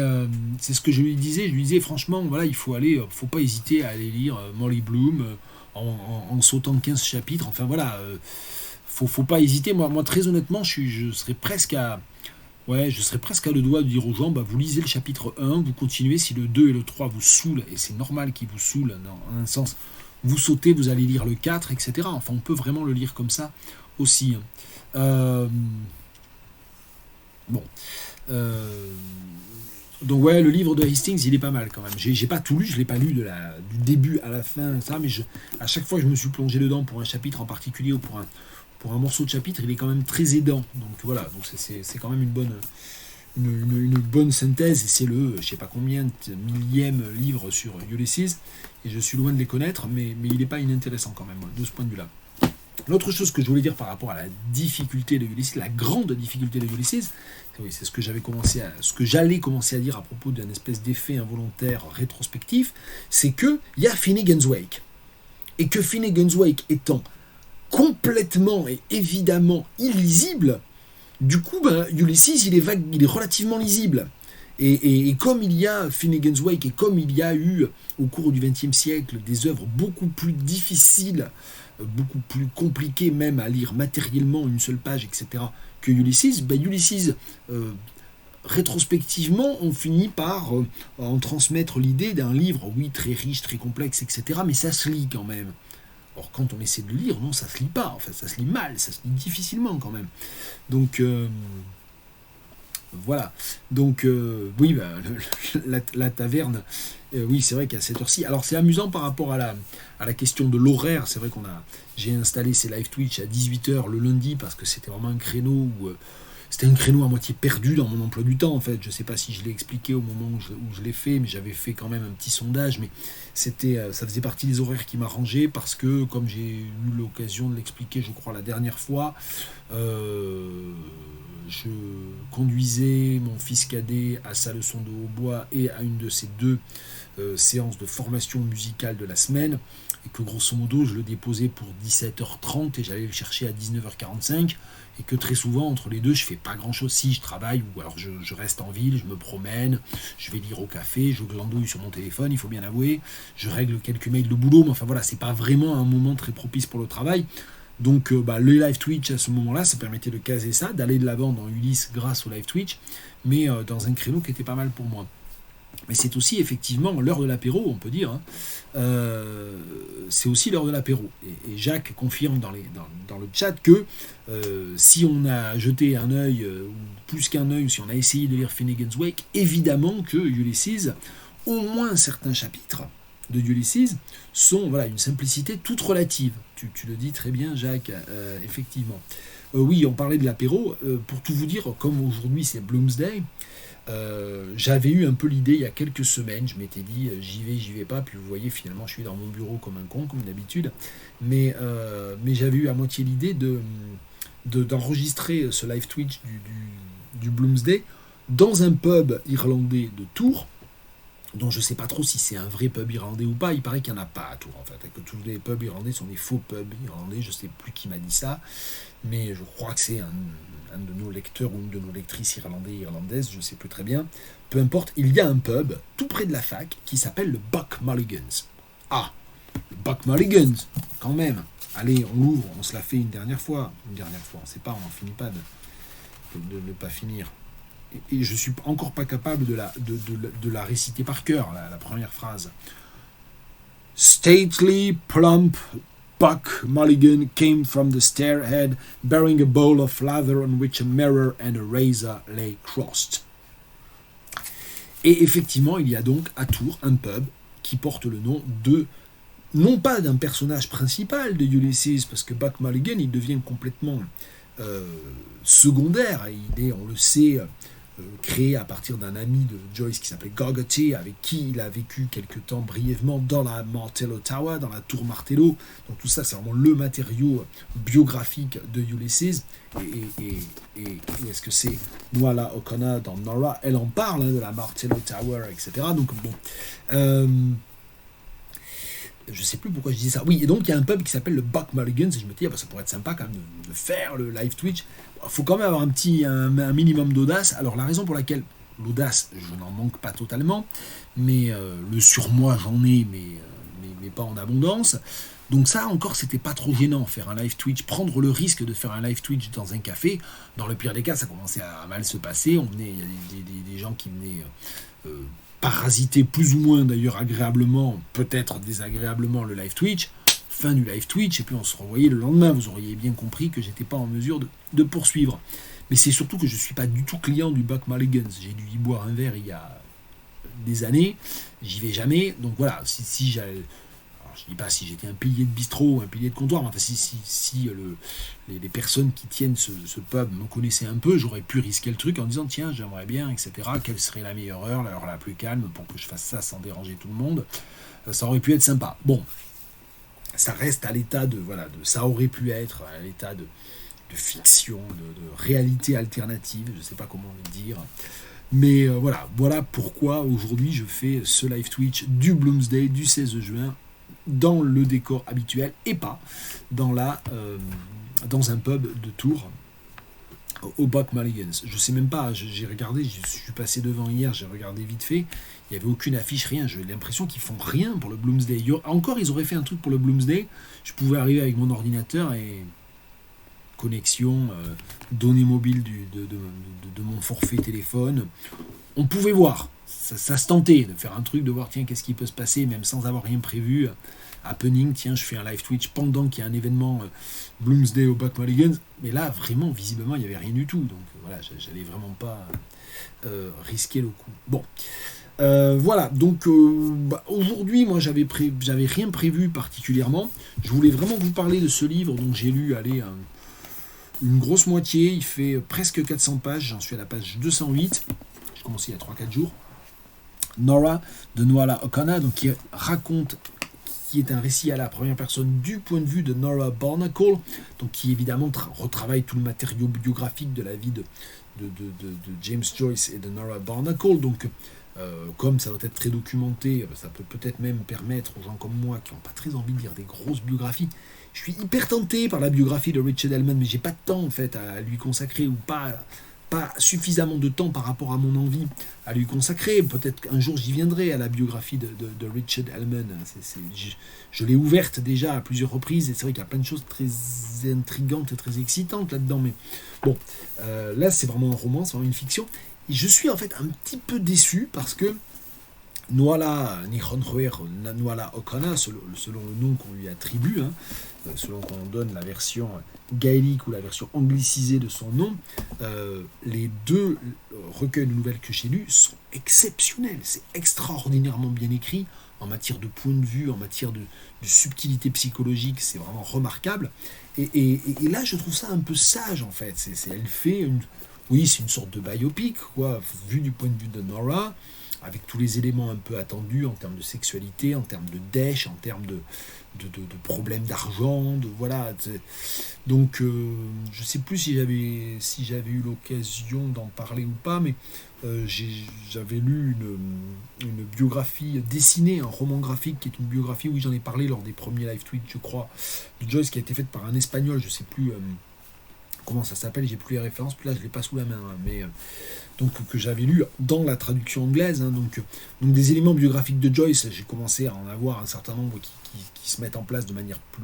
c'est ce que je lui disais, franchement, voilà, faut pas hésiter à aller lire Molly Bloom en sautant 15 chapitres. Enfin voilà, faut pas hésiter. Moi très honnêtement, je serais presque à... Ouais, je serais presque à le doigt de dire aux gens, vous lisez le chapitre 1, vous continuez, si le 2 et le 3 vous saoulent, et c'est normal qu'ils vous saoulent, dans un sens, vous sautez, vous allez lire le 4, etc. Enfin, on peut vraiment le lire comme ça aussi. Bon. Donc ouais, le livre de Hastings, il est pas mal quand même. J'ai pas tout lu, je l'ai pas lu du début à la fin, ça, mais à chaque fois je me suis plongé dedans pour un chapitre en particulier ou pour un morceau de chapitre, il est quand même très aidant. Donc voilà, donc c'est quand même une bonne synthèse, et c'est le je sais pas combien de millième livre sur Ulysses, et je suis loin de les connaître, mais il n'est pas inintéressant quand même, de ce point de vue-là. L'autre chose que je voulais dire par rapport à la difficulté de Ulysses, la grande difficulté de Ulysses, oui, c'est ce que j'allais commencer à dire à propos d'un espèce d'effet involontaire rétrospectif, c'est que il y a Finnegan's Wake, et que Finnegan's Wake étant complètement et évidemment illisible, du coup, Ulysses, il est relativement lisible. Et comme il y a Finnegan's Wake, et comme il y a eu au cours du XXe siècle des œuvres beaucoup plus difficiles, beaucoup plus compliquées même à lire matériellement, une seule page, etc., que Ulysses, Ulysses, rétrospectivement, on finit par en transmettre l'idée d'un livre, oui, très riche, très complexe, etc., mais ça se lit quand même. Or, quand on essaie de le lire, non, ça se lit pas. Enfin, ça se lit mal, ça se lit difficilement quand même. Donc, voilà. Donc, oui, la taverne, oui, c'est vrai qu'à cette heure-ci. Alors, c'est amusant par rapport à la question de l'horaire. C'est vrai j'ai installé ces live Twitch à 18h le lundi parce que c'était vraiment un créneau où... C'était un créneau à moitié perdu dans mon emploi du temps, en fait. Je ne sais pas si je l'ai expliqué au moment où je l'ai fait, mais j'avais fait quand même un petit sondage. Mais ça faisait partie des horaires qui m'arrangeaient parce que, comme j'ai eu l'occasion de l'expliquer, je crois, la dernière fois, je conduisais mon fils cadet à sa leçon de hautbois et à une de ses 2 séances de formation musicale de la semaine, et que grosso modo je le déposais pour 17h30 et j'allais le chercher à 19h45, et que très souvent entre les deux je fais pas grand chose. Si je travaille, ou alors je reste en ville, je me promène, je vais lire au café, je glandouille sur mon téléphone, il faut bien avouer, je règle quelques mails de boulot, mais enfin voilà, c'est pas vraiment un moment très propice pour le travail. Donc le live Twitch à ce moment-là, ça permettait de caser ça, d'aller de l'avant dans Ulysse grâce au live Twitch, mais dans un créneau qui était pas mal pour moi. Mais c'est aussi effectivement l'heure de l'apéro, on peut dire. C'est aussi l'heure de l'apéro. Et Jacques confirme dans le chat que si on a jeté un œil, ou plus qu'un œil, ou si on a essayé de lire Finnegan's Wake, évidemment que Ulysses, au moins certains chapitres de Ulysses, sont une simplicité toute relative. Tu le dis très bien, Jacques, effectivement. Oui, on parlait de l'apéro. Pour tout vous dire, comme aujourd'hui c'est Bloomsday, j'avais eu un peu l'idée il y a quelques semaines, je m'étais dit j'y vais pas, puis vous voyez finalement je suis dans mon bureau comme un con, comme d'habitude, mais j'avais eu à moitié l'idée d'enregistrer ce live Twitch du Bloomsday dans un pub irlandais de Tours, dont je ne sais pas trop si c'est un vrai pub irlandais ou pas. Il paraît qu'il n'y en a pas à Tours, en fait, et que tous les pubs irlandais sont des faux pubs irlandais. Je ne sais plus qui m'a dit ça, mais je crois que c'est un de nos lecteurs ou une de nos lectrices irlandais et irlandaises, je ne sais plus très bien. Peu importe, il y a un pub tout près de la fac qui s'appelle le Buck Mulligan's. Ah, le Buck Mulligan's, quand même. Allez, on l'ouvre, on se la fait une dernière fois. On ne sait pas, on n'en finit pas de ne pas finir. Et je suis encore pas capable de la réciter par cœur, la première phrase. Stately, plump Buck Mulligan came from the stairhead, bearing a bowl of lather on which a mirror and a razor lay crossed. Et effectivement, il y a donc à Tours un pub qui porte le nom de, non pas d'un personnage principal de Ulysses, parce que Buck Mulligan, il devient complètement secondaire. Il est, on le sait, créé à partir d'un ami de Joyce qui s'appelait Gogarty, avec qui il a vécu quelque temps brièvement dans la Martello Tower, dans la tour Martello. Donc tout ça, c'est vraiment le matériau biographique de Ulysses. Et est-ce que c'est Nuala O'Connor dans Nora? Elle en parle, de la Martello Tower, etc. Donc bon... je sais plus pourquoi je disais ça. Oui, et donc il y a un pub qui s'appelle le Buck Mulligan's, et je me dis, ça pourrait être sympa quand même de faire le live Twitch. Il faut quand même avoir un minimum d'audace. Alors la raison pour laquelle l'audace, je n'en manque pas totalement, mais le surmoi, j'en ai, mais pas en abondance. Donc ça encore, c'était pas trop gênant, faire un live Twitch, prendre le risque de faire un live Twitch dans un café. Dans le pire des cas, ça commençait à mal se passer. Il y a des gens qui venaient... parasiter plus ou moins d'ailleurs agréablement, peut-être désagréablement le live Twitch, fin du live Twitch, et puis on se revoyait le lendemain. Vous auriez bien compris que j'étais pas en mesure de poursuivre. Mais c'est surtout que je suis pas du tout client du Buck Mulligan's. J'ai dû y boire un verre il y a des années, j'y vais jamais, donc voilà, si j'avais... Alors, je dis pas si j'étais un pilier de bistrot ou un pilier de comptoir, mais enfin si les personnes qui tiennent ce pub me connaissaient un peu, j'aurais pu risquer le truc en disant tiens, j'aimerais bien, etc. Quelle serait la meilleure heure, l'heure la plus calme pour que je fasse ça sans déranger tout le monde. Ça aurait pu être sympa. Bon, ça reste à l'état de ça aurait pu être à l'état de fiction, de réalité alternative, je sais pas comment le dire. Mais voilà pourquoi aujourd'hui je fais ce live Twitch du Bloomsday du 16 juin dans le décor habituel et pas dans un pub de Tours au Buck Mulligan's. Je sais même pas, j'ai regardé, je suis passé devant hier, j'ai regardé vite fait, il n'y avait aucune affiche, rien, j'ai l'impression qu'ils font rien pour le Bloomsday. Encore ils auraient fait un truc pour le Bloomsday, je pouvais arriver avec mon ordinateur et connexion, données mobiles de mon forfait téléphone, on pouvait voir, ça se tentait de faire un truc, de voir tiens qu'est-ce qui peut se passer même sans avoir rien prévu, happening, tiens je fais un live Twitch pendant qu'il y a un événement Bloomsday au Buck Mulligan's, mais là vraiment visiblement il n'y avait rien du tout, donc voilà, j'allais vraiment pas risquer le coup. Bon, voilà, donc aujourd'hui moi j'avais rien prévu particulièrement, je voulais vraiment vous parler de ce livre dont j'ai lu, une grosse moitié, il fait presque 400 pages, j'en suis à la page 208, j'ai commencé il y a 3-4 jours. Nora de Nuala O'Connor, donc qui est un récit à la première personne du point de vue de Nora Barnacle, donc qui évidemment retravaille tout le matériau biographique de la vie de James Joyce et de Nora Barnacle. Donc comme ça doit être très documenté, ça peut peut-être même permettre aux gens comme moi qui n'ont pas très envie de lire des grosses biographies. Je suis hyper tenté par la biographie de Richard Ellman, mais j'ai pas de temps en fait à lui consacrer, ou pas suffisamment de temps par rapport à mon envie à lui consacrer. Peut-être qu'un jour j'y viendrai à la biographie de Richard Ellman. Je l'ai ouverte déjà à plusieurs reprises, et c'est vrai qu'il y a plein de choses très intrigantes et très excitantes là-dedans. Mais bon, là c'est vraiment un roman, c'est vraiment une fiction. Et je suis en fait un petit peu déçu parce que Nuala O'Connor, selon le nom qu'on lui attribue, selon qu'on donne la version gaélique ou la version anglicisée de son nom, les deux recueils de nouvelles que j'ai lus sont exceptionnels. C'est extraordinairement bien écrit en matière de point de vue, en matière de subtilité psychologique, c'est vraiment remarquable. Et là, je trouve ça un peu sage en fait. Elle fait c'est une sorte de biopic, quoi, vu du point de vue de Nora. avec tous les éléments un peu attendus en termes de sexualité, en termes de dèche, en termes de problèmes d'argent, voilà. Donc, je ne sais plus si j'avais eu l'occasion d'en parler ou pas, mais j'avais lu une biographie dessinée, un roman graphique qui est une biographie, oui, j'en ai parlé lors des premiers live tweets, je crois, de Joyce, qui a été faite par un Espagnol, je ne sais plus comment ça s'appelle, j'ai plus les références, puis là je l'ai pas sous la main, hein, mais donc que j'avais lu dans la traduction anglaise, hein, donc des éléments biographiques de Joyce, j'ai commencé à en avoir un certain nombre qui se mettent en place de manière plus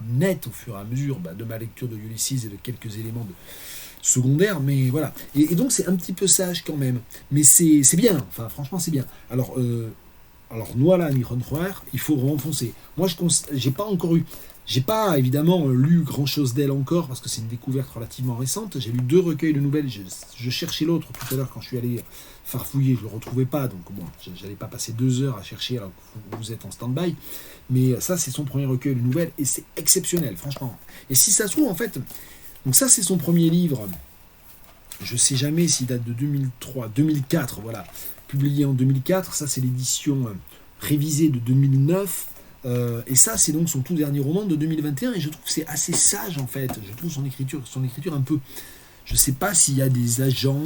nette au fur et à mesure de ma lecture de Ulysses et de quelques éléments secondaires, mais voilà. Et donc c'est un petit peu sage quand même, mais c'est bien, enfin franchement c'est bien. Alors Noala Nirenroer, il faut vraiment foncer. Moi j'ai pas encore eu. J'ai pas évidemment lu grand chose d'elle encore parce que c'est une découverte relativement récente. J'ai lu 2 recueils de nouvelles. Je cherchais l'autre tout à l'heure quand je suis allé farfouiller. Je le retrouvais pas. Donc bon, j'allais pas passer 2 heures à chercher alors que vous êtes en stand-by. Mais ça, c'est son premier recueil de nouvelles et c'est exceptionnel, franchement. Et si ça se trouve, en fait, donc ça, c'est son premier livre. Je sais jamais s'il date de 2003, 2004, voilà. Publié en 2004. Ça, c'est l'édition révisée de 2009. Et ça, c'est donc son tout dernier roman de 2021, et je trouve que c'est assez sage en fait. Je trouve son écriture un peu. Je ne sais pas s'il y a des agents,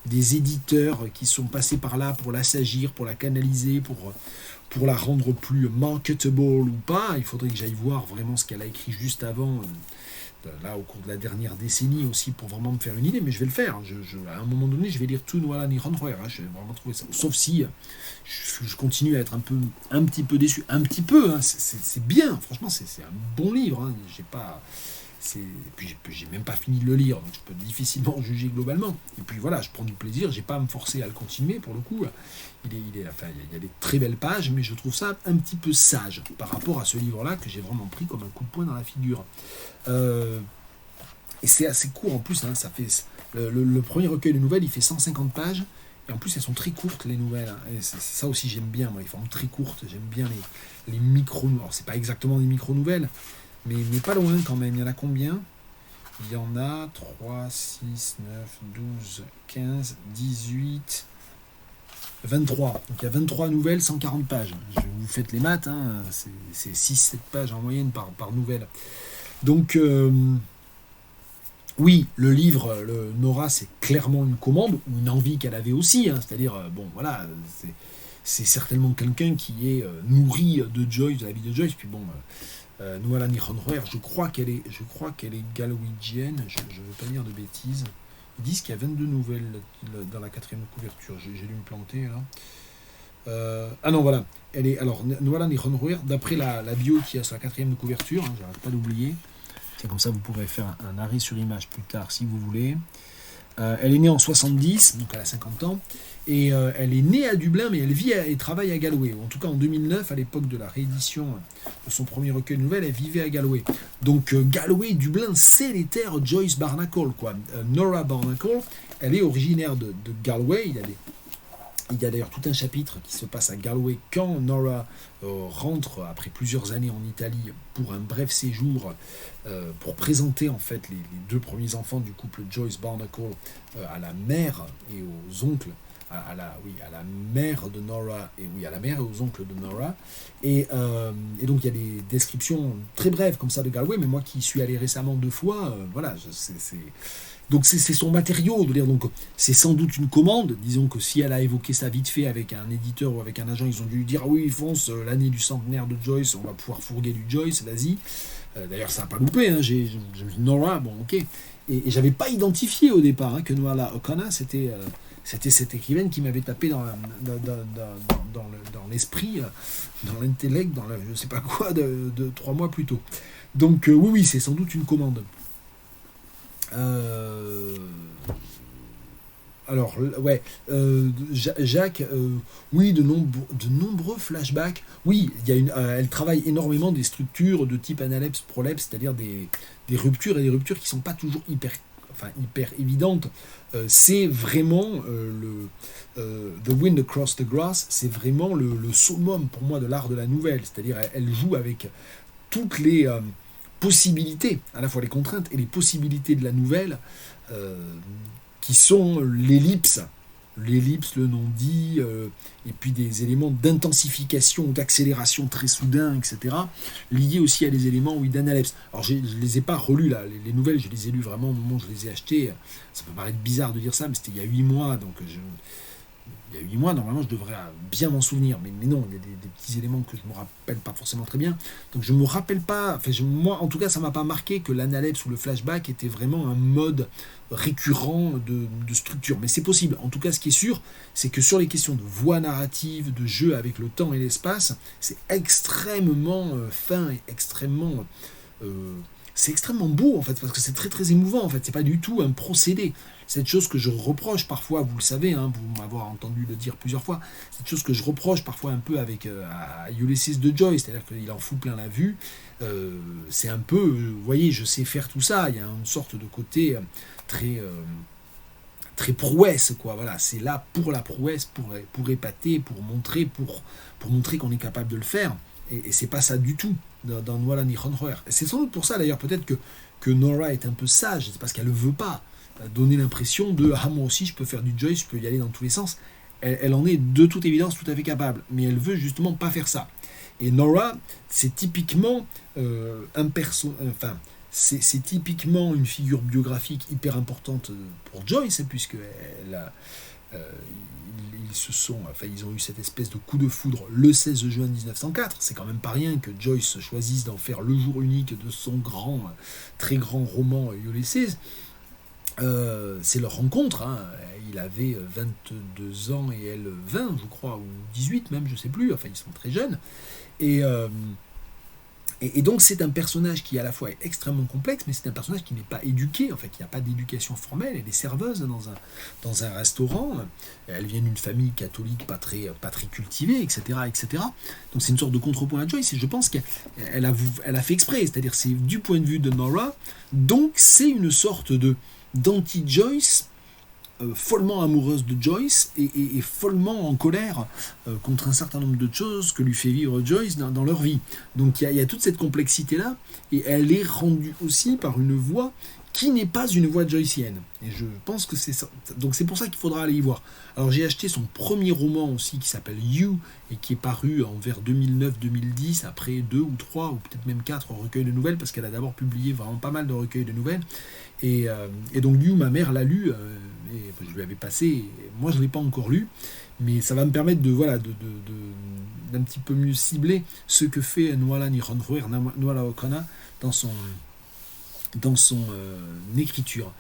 des éditeurs qui sont passés par là pour l'assagir, pour la canaliser, pour la rendre plus marketable ou pas. Il faudrait que j'aille voir vraiment ce qu'elle a écrit juste avant, là au cours de la dernière décennie aussi, pour vraiment me faire une idée, mais je vais le faire. À un moment donné, je vais lire tout Noala Nirenroer, hein, je vais vraiment trouver ça. Sauf si je continue à être un petit peu déçu. Un petit peu, hein, c'est bien, franchement, c'est un bon livre. Hein, puis j'ai même pas fini de le lire, donc je peux difficilement juger globalement. Et puis voilà, je prends du plaisir, j'ai pas à me forcer à le continuer pour le coup. Il y a des très belles pages, mais je trouve ça un petit peu sage par rapport à ce livre-là que j'ai vraiment pris comme un coup de poing dans la figure. Et c'est assez court en plus, hein, ça fait le premier recueil de nouvelles, il fait 150 pages, et en plus elles sont très courtes les nouvelles, hein, et ça aussi j'aime bien, moi, les formes très courtes, j'aime bien les micro-nouvelles. Alors c'est pas exactement des micro-nouvelles, mais pas loin quand même. Il y en a combien ? Il y en a 3, 6, 9, 12, 15, 18, 23. Donc il y a 23 nouvelles, 140 pages. Vous faites les maths, hein, c'est 6-7 pages en moyenne par nouvelle. Donc, oui, le livre, Nora, c'est clairement une commande, ou une envie qu'elle avait aussi. Hein, c'est-à-dire, bon, voilà, c'est certainement quelqu'un qui est nourri de Joyce, de la vie de Joyce. Puis bon, Noala Nirenroer, je crois qu'elle est galwegienne, je ne veux pas dire de bêtises. Ils disent qu'il y a 22 nouvelles dans la 4e couverture. J'ai dû me planter là. Ah non, voilà. Elle est, alors, Noala Nirenroer, d'après la bio qui est sur la 4e couverture, hein, j'arrête pas d'oublier. C'est comme ça, vous pourrez faire un arrêt sur image plus tard si vous voulez. Elle est née en 70, donc elle a 50 ans, et elle est née à Dublin, mais elle vit et travaille à Galway. En tout cas, en 2009, à l'époque de la réédition de son premier recueil de nouvelles, elle vivait à Galway. Donc Galway, Dublin, c'est les terres Joyce Barnacle, quoi. Nora Barnacle, elle est originaire de Galway. Il y a d'ailleurs tout un chapitre qui se passe à Galway quand Nora rentre après plusieurs années en Italie pour un bref séjour pour présenter en fait les 2 premiers enfants du couple Joyce Barnacle à la mère et aux oncles, à la mère de Nora à la mère et aux oncles de Nora. Et donc il y a des descriptions très brèves comme ça de Galway, mais moi qui suis allé récemment 2 fois, voilà, donc c'est son matériau, donc c'est sans doute une commande. Disons que si elle a évoqué ça vite fait avec un éditeur ou avec un agent, ils ont dû lui dire ah oui, fonce, l'année du centenaire de Joyce, on va pouvoir fourguer du Joyce, vas-y. D'ailleurs ça n'a pas loupé, hein, j'ai dit Nora, bon ok. Et j'avais pas identifié au départ que Noala O'Connor c'était cette écrivaine qui m'avait tapé dans l'esprit, dans l'intellect, dans le je sais pas quoi de 3 mois plus tôt. Donc oui, c'est sans doute une commande. Alors, ouais, Jacques, oui, de nombreux flashbacks. Oui, elle travaille énormément des structures de type analepse, prolepse, c'est-à-dire des ruptures, et des ruptures qui ne sont pas toujours hyper évidentes. C'est vraiment The Wind Across the Grass, c'est vraiment le summum pour moi de l'art de la nouvelle. C'est-à-dire, elle joue avec toutes les possibilités, à la fois les contraintes et les possibilités de la nouvelle, qui sont l'ellipse l'ellipse, le non-dit, et puis des éléments d'intensification, d'accélération très soudains, etc., liés aussi à des éléments, oui, d'analepse. Alors, je ne les ai pas relus, là, les nouvelles, je les ai lues vraiment au moment où je les ai achetées. Ça peut paraître bizarre de dire ça, mais c'était il y a 8 mois, donc il y a 8 mois, normalement, je devrais bien m'en souvenir. Mais non, il y a des petits éléments que je ne me rappelle pas forcément très bien. Donc je ne me rappelle pas, moi, en tout cas, ça ne m'a pas marqué que l'analepse ou le flashback était vraiment un mode récurrent de structure. Mais c'est possible. En tout cas, ce qui est sûr, c'est que sur les questions de voix narrative, de jeu avec le temps et l'espace, c'est extrêmement fin et extrêmement... c'est extrêmement beau en fait, parce que c'est très très émouvant en fait, c'est pas du tout un procédé. Cette chose que je reproche parfois, vous le savez, hein, vous m'avoir entendu le dire plusieurs fois, cette chose que je reproche parfois un peu avec à Ulysses de Joyce, c'est-à-dire qu'il en fout plein la vue, c'est un peu, vous voyez, je sais faire tout ça, il y a une sorte de côté très... très prouesse, quoi. Voilà, c'est là pour la prouesse, pour épater, pour montrer qu'on est capable de le faire. Et c'est pas ça du tout dans Nolan Nihonroer. C'est sans doute pour ça d'ailleurs peut-être que Nora est un peu sage, c'est parce qu'elle ne veut pas donner l'impression de ah moi aussi je peux faire du Joyce, je peux y aller dans tous les sens. Elle en est de toute évidence tout à fait capable, mais elle veut justement pas faire ça. Et Nora, c'est typiquement c'est typiquement une figure biographique hyper importante pour Joyce, puisque ils ont eu cette espèce de coup de foudre le 16 juin 1904. C'est quand même pas rien que Joyce choisisse d'en faire le jour unique de son très grand roman Ulysses. C'est leur rencontre, hein. Il avait 22 ans et elle 20, je crois, ou 18 même, je sais plus. Enfin, ils sont très jeunes. Et donc c'est un personnage qui à la fois est extrêmement complexe, mais c'est un personnage qui n'est pas éduqué, en fait, qui n'a pas d'éducation formelle. Elle est serveuse dans un restaurant, elle vient d'une famille catholique pas très cultivée, etc., etc. Donc c'est une sorte de contrepoint à Joyce, et je pense qu'elle a fait exprès, c'est-à-dire c'est du point de vue de Nora, donc c'est une sorte d'anti-Joyce, follement amoureuse de Joyce et follement en colère contre un certain nombre de choses que lui fait vivre Joyce dans leur vie. Donc il y a toute cette complexité-là, et elle est rendue aussi par une voix qui n'est pas une voix joycienne. Et je pense que c'est ça. Donc c'est pour ça qu'il faudra aller y voir. Alors j'ai acheté son premier roman aussi qui s'appelle You, et qui est paru vers 2009-2010, après 2 ou 3, ou peut-être même 4 recueils de nouvelles, parce qu'elle a d'abord publié vraiment pas mal de recueils de nouvelles. Et donc You, ma mère l'a lu, et je lui avais passé, moi je ne l'ai pas encore lu, mais ça va me permettre d'un petit peu mieux cibler ce que fait Nwala Nihonruer, Nwala Okana, dans son écriture.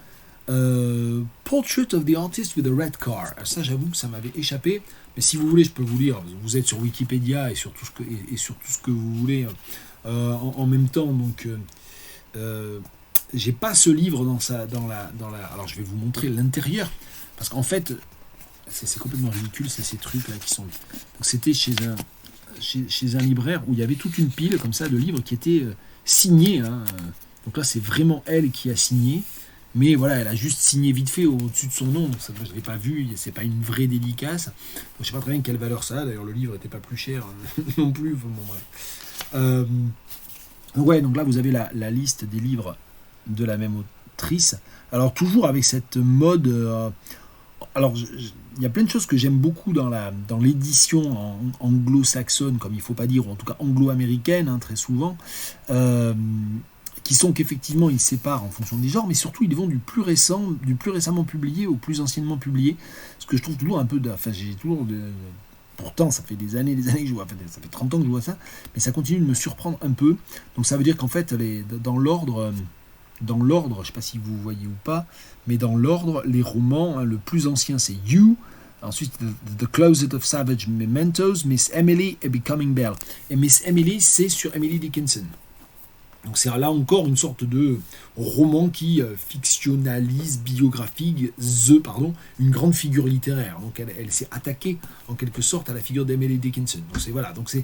Portrait of the Artist with a Red Car. Alors ça, j'avoue que ça m'avait échappé, mais si vous voulez, je peux vous lire. Vous êtes sur Wikipédia et sur tout ce que vous voulez en même temps. Donc, j'ai pas ce livre dans la. Alors, je vais vous montrer l'intérieur, parce qu'en fait, c'est complètement ridicule, c'est ces trucs là qui sont. Donc, c'était chez un libraire où il y avait toute une pile comme ça de livres qui étaient signés. Hein. Donc là, c'est vraiment elle qui a signé. Mais voilà, elle a juste signé vite fait au-dessus de son nom. Donc ça, je ne l'ai pas vu, c'est pas une vraie dédicace. Donc, je ne sais pas très bien quelle valeur ça a. D'ailleurs, le livre n'était pas plus cher non plus. Bon, bref. Ouais, donc là, vous avez la liste des livres de la même autrice. Alors, toujours avec cette mode... alors, il y a plein de choses que j'aime beaucoup dans l'édition anglo-saxonne, comme il ne faut pas dire, ou en tout cas anglo-américaine, hein, très souvent, qui sont qu'effectivement, ils séparent en fonction des genres, mais surtout, ils vont du plus récemment publié au plus anciennement publié, ce que je trouve toujours un peu... j'ai toujours... Pourtant, ça fait des années que je vois, ça fait 30 ans que je vois ça, mais ça continue de me surprendre un peu. Donc ça veut dire qu'en fait, dans l'ordre, je ne sais pas si vous voyez ou pas, mais dans l'ordre, les romans, hein, le plus ancien c'est You, ensuite The Closet of Savage Mementos, Miss Emily et Becoming Belle. Et Miss Emily, c'est sur Emily Dickinson. Donc c'est là encore une sorte de roman qui fictionnalise, une grande figure littéraire. Donc elle s'est attaquée en quelque sorte à la figure d'Emily Dickinson. Donc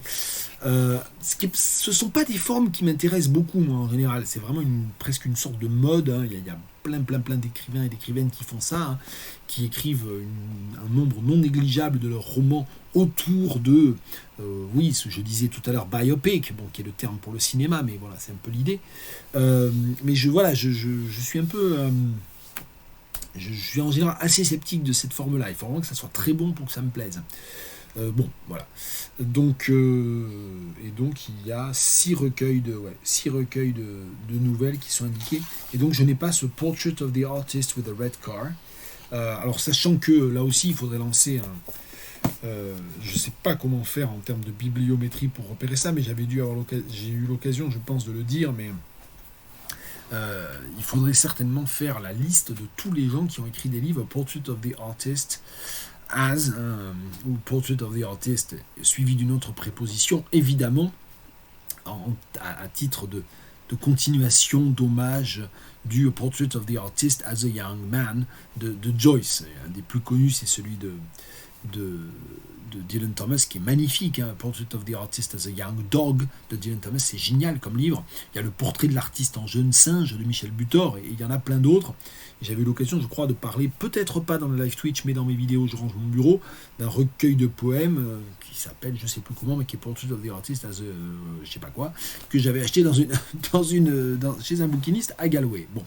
ce sont pas des formes qui m'intéressent beaucoup moi en général. C'est vraiment presque une sorte de mode. Hein. Il y a plein d'écrivains et d'écrivaines qui font ça, hein, qui écrivent un nombre non négligeable de leurs romans autour de, oui, ce que je disais tout à l'heure, biopic, bon, qui est le terme pour le cinéma, mais voilà, c'est un peu l'idée. Mais je suis un peu Je suis en général assez sceptique de cette forme-là. Il faut vraiment que ça soit très bon pour que ça me plaise. Bon, voilà. Donc, et donc il y a 6 recueils de nouvelles qui sont indiqués. Et donc je n'ai pas ce Portrait of the Artist with a Red Car. Alors sachant que là aussi il faudrait lancer je ne sais pas comment faire en termes de bibliométrie pour repérer ça, mais j'ai eu l'occasion, je pense, de le dire, mais il faudrait certainement faire la liste de tous les gens qui ont écrit des livres Portrait of the Artist as ou Portrait of the Artist suivi d'une autre préposition, évidemment à titre de continuation, d'hommage du Portrait of the Artist as a Young Man de Joyce. Un des plus connus, c'est celui de Dylan Thomas, qui est magnifique, hein. Portrait of the Artist as a Young Dog de Dylan Thomas, c'est génial comme livre. Il y a le Portrait de l'artiste en jeune singe de Michel Butor, et il y en a plein d'autres. J'avais eu l'occasion, je crois, de parler, peut-être pas dans le live Twitch, mais dans mes vidéos, je range mon bureau, d'un recueil de poèmes qui s'appelle, je sais plus comment, mais qui est Portrait of the Artist as a, je sais pas quoi, que j'avais acheté chez un bouquiniste à Galway. Bon.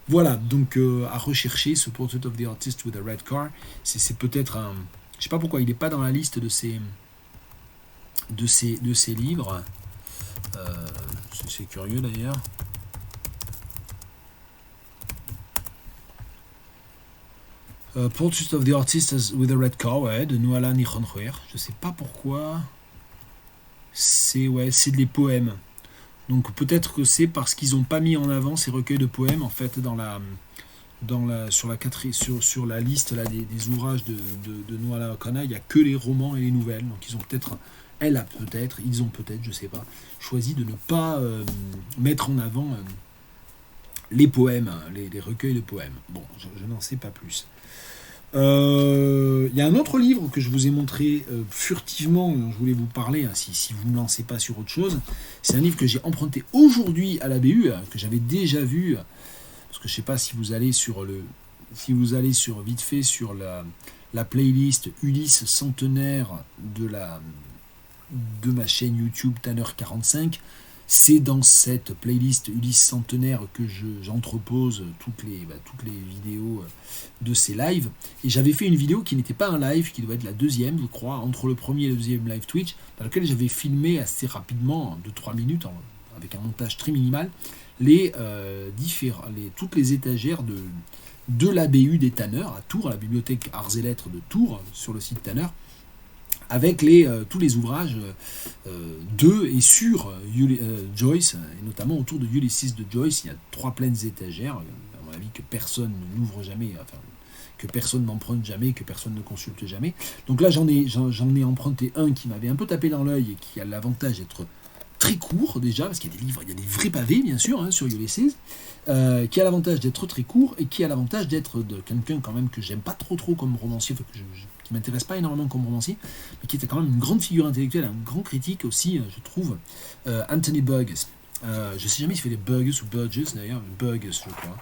Voilà, donc à rechercher ce Portrait of the Artist with a Red Car, c'est peut-être un... Je sais pas pourquoi il n'est pas dans la liste de ces livres. C'est curieux d'ailleurs. Portrait of the Artist with a Red Car, ouais, de Nuala Nichonroer. Je sais pas pourquoi. C'est des poèmes. Donc peut-être que c'est parce qu'ils n'ont pas mis en avant ces recueils de poèmes en fait sur la liste là, des ouvrages de Nuala Okana, il n'y a que les romans et les nouvelles. Donc ils ont peut-être, je sais pas, choisi de ne pas mettre en avant les poèmes, les recueils de poèmes. Bon, je n'en sais pas plus. Il y a un autre livre que je vous ai montré furtivement, dont je voulais vous parler, hein, si vous ne me lancez pas sur autre chose. C'est un livre que j'ai emprunté aujourd'hui à la BU, que j'avais déjà vu. Parce que je ne sais pas si vous allez vite fait sur la playlist Ulysse centenaire de ma chaîne YouTube Tanner45, c'est dans cette playlist Ulysse centenaire que j'entrepose toutes les vidéos de ces lives. Et j'avais fait une vidéo qui n'était pas un live, qui doit être la deuxième, je crois, entre le premier et le deuxième live Twitch, dans lequel j'avais filmé assez rapidement, 2-3 minutes, avec un montage très minimal, toutes les étagères de l'ABU des Tanneurs à Tours, à la bibliothèque Arts et Lettres de Tours, sur le site Tanner, avec tous les ouvrages de et sur Joyce, et notamment autour de Ulysses de Joyce. Il y a 3 pleines étagères, à mon avis, que personne n'ouvre jamais, enfin, que personne n'emprunte jamais, que personne ne consulte jamais. Donc là, j'en ai emprunté un qui m'avait un peu tapé dans l'œil et qui a l'avantage d'être très court déjà, parce qu'il y a des livres, il y a des vrais pavés bien sûr hein, sur Ulysses, qui a l'avantage d'être très court et qui a l'avantage d'être de quelqu'un quand même que j'aime pas trop comme romancier, qui m'intéresse pas énormément comme romancier, mais qui était quand même une grande figure intellectuelle, un grand critique aussi, je trouve, Anthony Burgess. Je sais jamais s'il fait des Burgess ou Burgess d'ailleurs, Burgess je crois.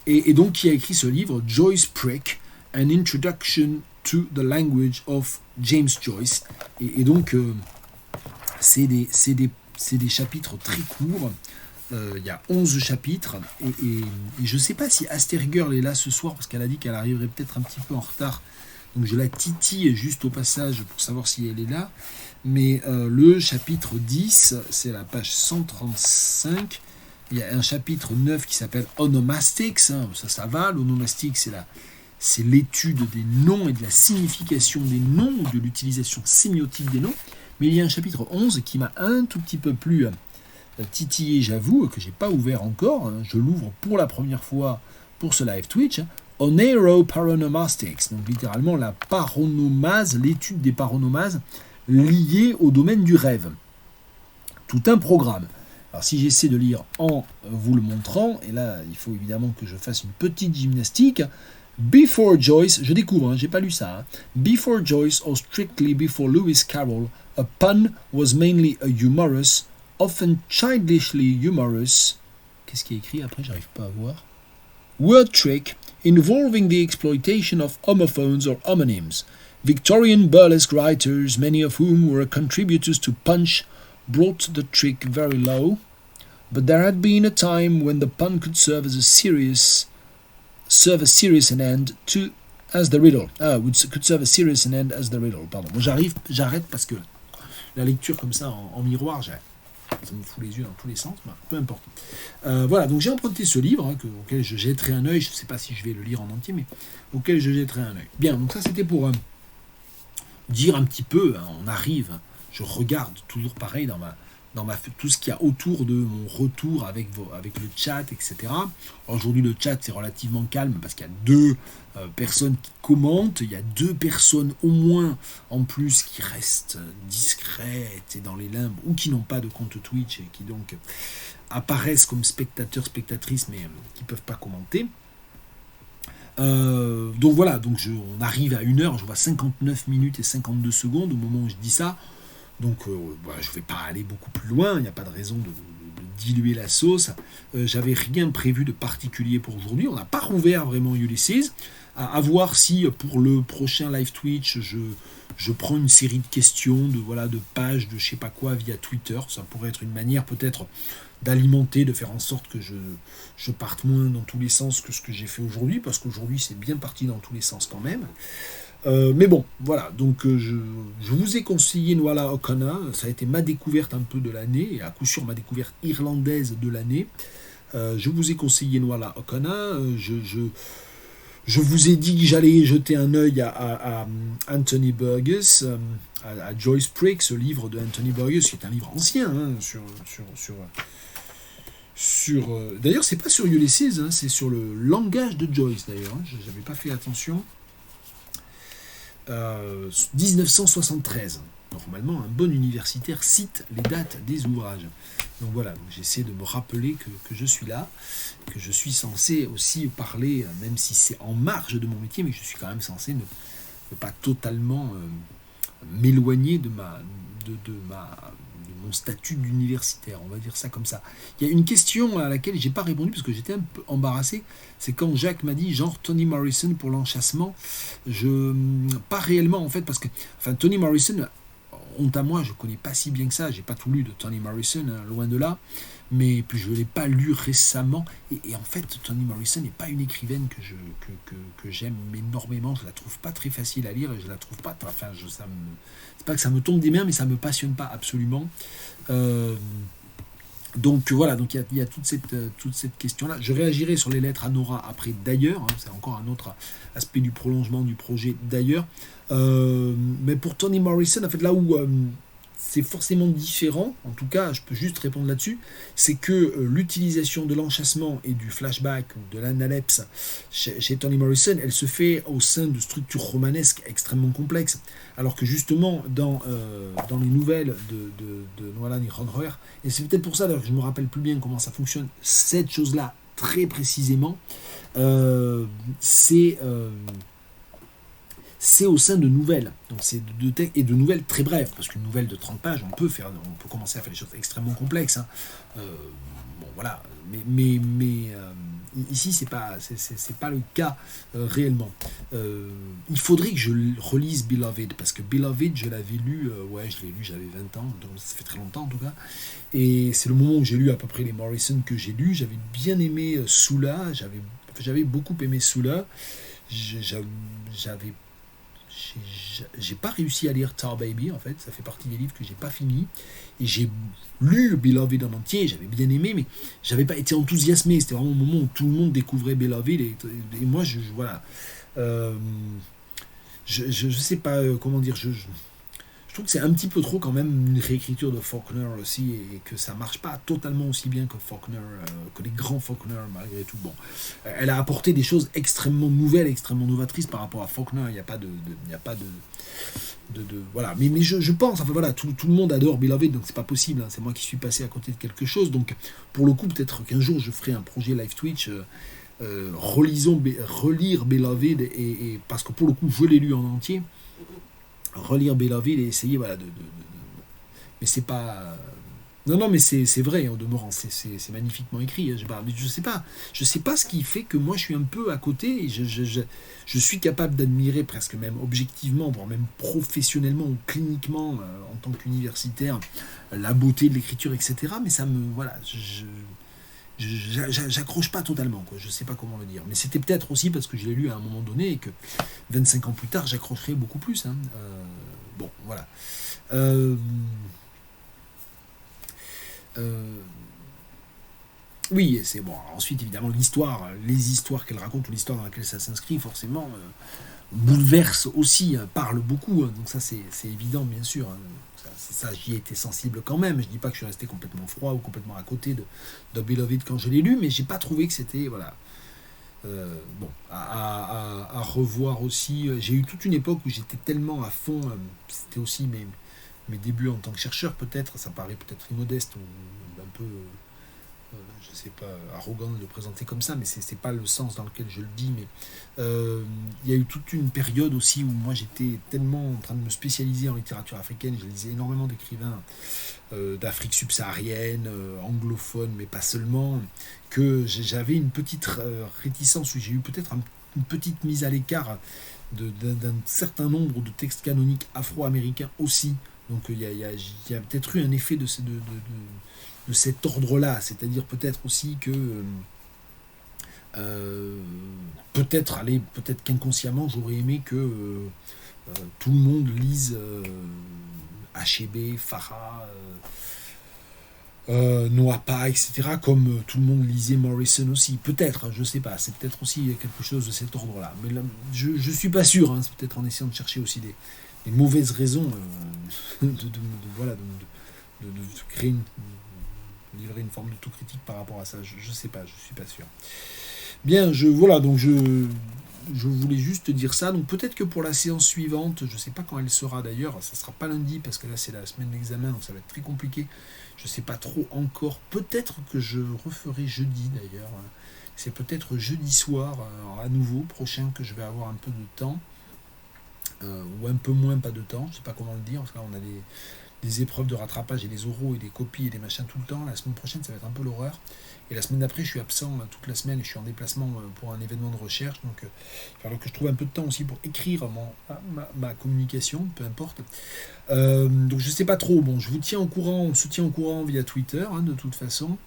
Et donc qui a écrit ce livre, Joyce Prick, An Introduction to the Language of James Joyce. Et donc c'est des chapitres très courts. Il y a 11 chapitres. Et je ne sais pas si Aster Girl est là ce soir, parce qu'elle a dit qu'elle arriverait peut-être un petit peu en retard. Donc je la titille juste au passage pour savoir si elle est là. Mais le chapitre 10, c'est la page 135. Il y a un chapitre 9 qui s'appelle Onomastics. Ça va. L'onomastique, c'est l'étude des noms et de la signification des noms, ou de l'utilisation sémiotique des noms. Mais il y a un chapitre 11 qui m'a un tout petit peu plus titillé, j'avoue, que je n'ai pas ouvert encore. Je l'ouvre pour la première fois pour ce live Twitch. Oneiroparonomastics, donc littéralement la paronomase, l'étude des paronomases liées au domaine du rêve. Tout un programme. Alors si j'essaie de lire en vous le montrant, et là il faut évidemment que je fasse une petite gymnastique. Before Joyce, je découvre, j'ai pas lu ça. Before Joyce, or strictly before Lewis Carroll, a pun was mainly a humorous, often childishly humorous. Qu'est-ce qui est écrit après? J'arrive pas à voir. Word trick involving the exploitation of homophones or homonyms. Victorian burlesque writers, many of whom were contributors to Punch, brought the trick very low. But there had been a time when the pun could serve as a serious serve a serious an end to as the riddle. Could serve a serious an end as the riddle. Pardon. Moi, j'arrête parce que la lecture comme ça en miroir, ça me fout les yeux dans tous les sens, peu importe. Voilà, donc j'ai emprunté ce livre auquel je jetterai un œil. Je ne sais pas si je vais le lire en entier, mais auquel je jetterai un œil. Bien, donc ça c'était pour dire un petit peu, on arrive, je regarde toujours pareil dans tout ce qu'il y a autour de mon retour avec le chat, etc. Aujourd'hui, le chat, c'est relativement calme parce qu'il y a 2 personnes qui commentent. Il y a 2 personnes au moins en plus qui restent discrètes et dans les limbes ou qui n'ont pas de compte Twitch et qui donc apparaissent comme spectateurs, spectatrices, mais qui ne peuvent pas commenter. Donc voilà, on arrive à 1 heure, je vois 59 minutes et 52 secondes au moment où je dis ça. Donc je ne vais pas aller beaucoup plus loin, il n'y a pas de raison de diluer la sauce. J'avais rien prévu de particulier pour aujourd'hui, on n'a pas rouvert vraiment Ulysses. À voir si pour le prochain live Twitch, je prends une série de questions, de pages, de je sais pas quoi via Twitter. Ça pourrait être une manière peut-être d'alimenter, de faire en sorte que je parte moins dans tous les sens que ce que j'ai fait aujourd'hui, parce qu'aujourd'hui c'est bien parti dans tous les sens quand même. Mais bon, voilà, donc je vous ai conseillé Nwala Okona, ça a été ma découverte un peu de l'année, et à coup sûr ma découverte irlandaise de l'année. Je vous ai conseillé Nwala Okona, je vous ai dit que j'allais jeter un œil à Anthony Burgess, à Joyce Prick, ce livre de Anthony Burgess, qui est un livre ancien, d'ailleurs c'est pas sur Ulysses, c'est sur le langage de Joyce d'ailleurs, j'avais pas fait attention. 1973. Normalement, un bon universitaire cite les dates des ouvrages. Donc voilà, j'essaie de me rappeler que je suis là, que je suis censé aussi parler, même si c'est en marge de mon métier, mais je suis quand même censé ne pas totalement m'éloigner de mon statut d'universitaire, on va dire ça comme ça. Il y a une question à laquelle j'ai pas répondu parce que j'étais un peu embarrassé, c'est quand Jacques m'a dit genre Toni Morrison pour l'enchâssement. Pas réellement en fait, parce que Toni Morrison, honte à moi, je connais pas si bien que ça, j'ai pas tout lu de Toni Morrison, loin de là, mais puis je l'ai pas lu récemment, et en fait Toni Morrison n'est pas une écrivaine que j'aime énormément, je la trouve pas très facile à lire, et je la trouve pas, c'est pas que ça me tombe des mains, mais ça me passionne pas absolument. Donc voilà, donc il y a toute cette question-là. Je réagirai sur les lettres à Nora après d'ailleurs, c'est encore un autre aspect du prolongement du projet d'ailleurs. Mais pour Toni Morrison, en fait, là où c'est forcément différent, en tout cas, je peux juste répondre là-dessus, c'est que l'utilisation de l'enchâssement et du flashback ou de l'analepse chez Toni Morrison, elle se fait au sein de structures romanesques extrêmement complexes, alors que justement, dans les nouvelles de Nolan et Ronroer, et c'est peut-être pour ça d'ailleurs que je me rappelle plus bien comment ça fonctionne, cette chose-là, très précisément, c'est au sein de nouvelles, donc c'est de nouvelles très brèves, parce qu'une nouvelle de 30 pages, on peut commencer à faire des choses extrêmement complexes. Bon voilà, mais ici c'est pas le cas réellement. Il faudrait que je relise Beloved, parce que Beloved je l'avais lu, je l'ai lu, j'avais 20 ans, donc ça fait très longtemps en tout cas, et c'est le moment où j'ai lu à peu près les Morrison que j'ai lus. J'avais bien aimé Sula, j'avais beaucoup aimé Sula, j'ai pas réussi à lire Tar Baby, en fait, ça fait partie des livres que j'ai pas fini, et j'ai lu Beloved en entier, j'avais bien aimé, mais j'avais pas été enthousiasmé, c'était vraiment le moment où tout le monde découvrait Beloved, et moi, voilà, je sais pas comment dire, je trouve que c'est un petit peu trop quand même une réécriture de Faulkner aussi, et que ça marche pas totalement aussi bien que Faulkner, que les grands Faulkner malgré tout. Bon, elle a apporté des choses extrêmement nouvelles, extrêmement novatrices par rapport à Faulkner. Il n'y a pas de voilà. Mais je pense, enfin voilà, tout le monde adore Beloved, donc c'est pas possible. C'est moi qui suis passé à côté de quelque chose. Donc pour le coup, peut-être qu'un jour je ferai un projet live Twitch. Relire Beloved, et parce que pour le coup, je l'ai lu en entier. Relire Beloved et essayer, voilà, mais c'est pas... Non, mais c'est vrai, en demeurant, c'est magnifiquement écrit. Mais je sais pas ce qui fait que moi je suis un peu à côté, et je suis capable d'admirer presque même objectivement, voire même professionnellement ou cliniquement, en tant qu'universitaire, la beauté de l'écriture, etc. Mais ça me... Voilà, j'accroche pas totalement, quoi. Je sais pas comment le dire. Mais c'était peut-être aussi parce que je l'ai lu à un moment donné et que 25 ans plus tard, j'accrocherai beaucoup plus. Hein. Bon, voilà. Euh, euh, oui, c'est bon. Alors ensuite, évidemment, l'histoire, les histoires qu'elle raconte ou l'histoire dans laquelle ça s'inscrit, forcément, bouleverse aussi, parle beaucoup. Hein. Donc ça, c'est évident, bien sûr. Hein. Ça, j'y ai été sensible quand même. Je dis pas que je suis resté complètement froid ou complètement à côté de Beloved quand je l'ai lu, mais j'ai pas trouvé que c'était voilà. Bon, à revoir aussi. J'ai eu toute une époque où j'étais tellement à fond. C'était aussi mes débuts en tant que chercheur, peut-être. Ça paraît peut-être immodeste ou un peu je sais pas, arrogant de le présenter comme ça, mais c'est pas le sens dans lequel je le dis, mais il y a eu toute une période aussi où moi j'étais tellement en train de me spécialiser en littérature africaine, je lisais énormément d'écrivains d'Afrique subsaharienne, anglophones, mais pas seulement, que j'avais une petite réticence, où j'ai eu peut-être une petite mise à l'écart d'un certain nombre de textes canoniques afro-américains aussi. Donc il y a peut-être eu un effet de cet ordre-là, c'est-à-dire peut-être aussi que peut-être qu'inconsciemment j'aurais aimé que tout le monde lise H.E.B., Farah, Noapa, etc., comme tout le monde lisait Morrison aussi. Peut-être, je sais pas, c'est peut-être aussi quelque chose de cet ordre-là. Mais là, je suis pas sûr, hein, c'est peut-être en essayant de chercher aussi des mauvaises raisons voilà, de créer livrer une forme d'autocritique par rapport à ça. Je sais pas, je suis pas sûr. Bien, voilà, donc je voulais juste dire ça. Donc peut-être que pour la séance suivante, je sais pas quand elle sera d'ailleurs, ça sera pas lundi parce que là c'est la semaine d'examen, donc ça va être très compliqué. Je sais pas trop encore. Peut-être que je referai jeudi d'ailleurs. C'est peut-être jeudi soir, à nouveau, prochain, que je vais avoir un peu de temps. Ou un peu moins pas de temps, je sais pas comment le dire, parce que là on a des épreuves de rattrapage et des oraux et des copies et des machins tout le temps. La semaine prochaine, ça va être un peu l'horreur. Et la semaine d'après, je suis absent toute la semaine et je suis en déplacement pour un événement de recherche. Donc, il va falloir que je trouve un peu de temps aussi pour écrire ma communication, peu importe. Donc, je sais pas trop. Bon, je vous tiens au courant, on se tient au courant via Twitter, hein, de toute façon.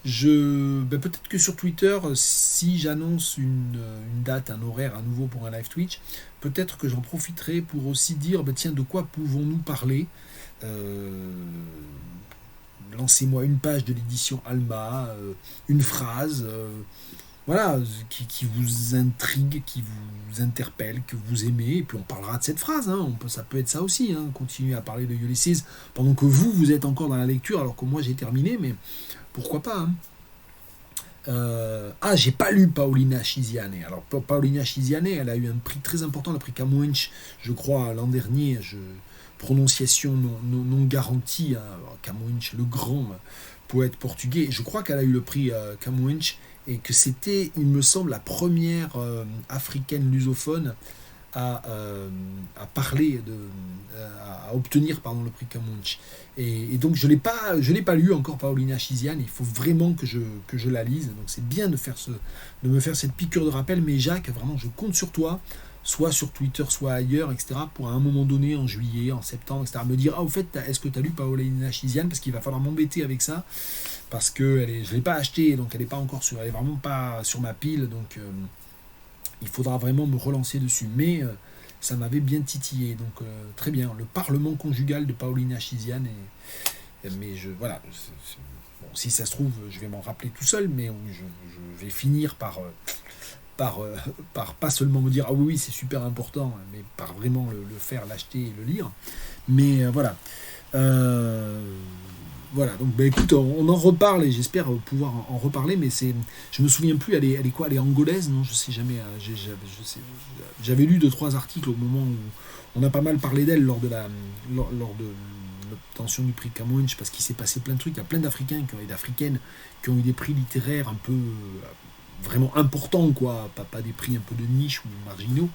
Peut-être que sur Twitter, si j'annonce une date, un horaire à nouveau pour un live Twitch, peut-être que j'en profiterai pour aussi dire, tiens, de quoi pouvons-nous parler. Lancez-moi une page de l'édition Alma, une phrase, voilà, qui vous intrigue, qui vous interpelle, que vous aimez, et puis on parlera de cette phrase, hein, ça peut être ça aussi, hein, continuer à parler de Ulysses pendant que vous êtes encore dans la lecture, alors que moi j'ai terminé, mais pourquoi pas, hein. J'ai pas lu Paolina Chiziane. Alors, Paolina Chiziane, elle a eu un prix très important, le prix Camões, je crois, l'an dernier. Prononciation non garantie, hein. Camões, le grand poète portugais. Je crois qu'elle a eu le prix Camões et que c'était, il me semble, la première africaine lusophone à parler, à obtenir le prix Camões. Et donc je l'ai pas lu encore Paolina Chiziane. Il faut vraiment que je la lise. Donc c'est bien de me faire cette piqûre de rappel. Mais Jacques, vraiment, je compte sur toi, soit sur Twitter, soit ailleurs, etc. Pour à un moment donné, en juillet, en septembre, etc. Me dire au fait, est-ce que tu as lu Paolina Chiziane, parce qu'il va falloir m'embêter avec ça, parce que je l'ai pas acheté, donc elle est vraiment pas sur ma pile, donc il faudra vraiment me relancer dessus. Mais ça m'avait bien titillé, donc très bien. Le Parlement conjugal de Paolina Chiziane, mais voilà. Bon, si ça se trouve, je vais m'en rappeler tout seul, mais je vais finir par pas seulement me dire ah oui c'est super important, mais par vraiment le faire, l'acheter et le lire. Mais voilà. Voilà, donc écoute, on en reparle et j'espère pouvoir en reparler, mais je me souviens plus, elle est quoi, elle est angolaise, non, je sais jamais, j'avais lu 2-3 articles au moment où on a pas mal parlé d'elle lors de l'obtention du prix Camões, parce qu'il s'est passé plein de trucs, il y a plein d'Africains et d'Africaines qui ont eu des prix littéraires un peu vraiment importants, quoi, pas des prix un peu de niche ou marginaux.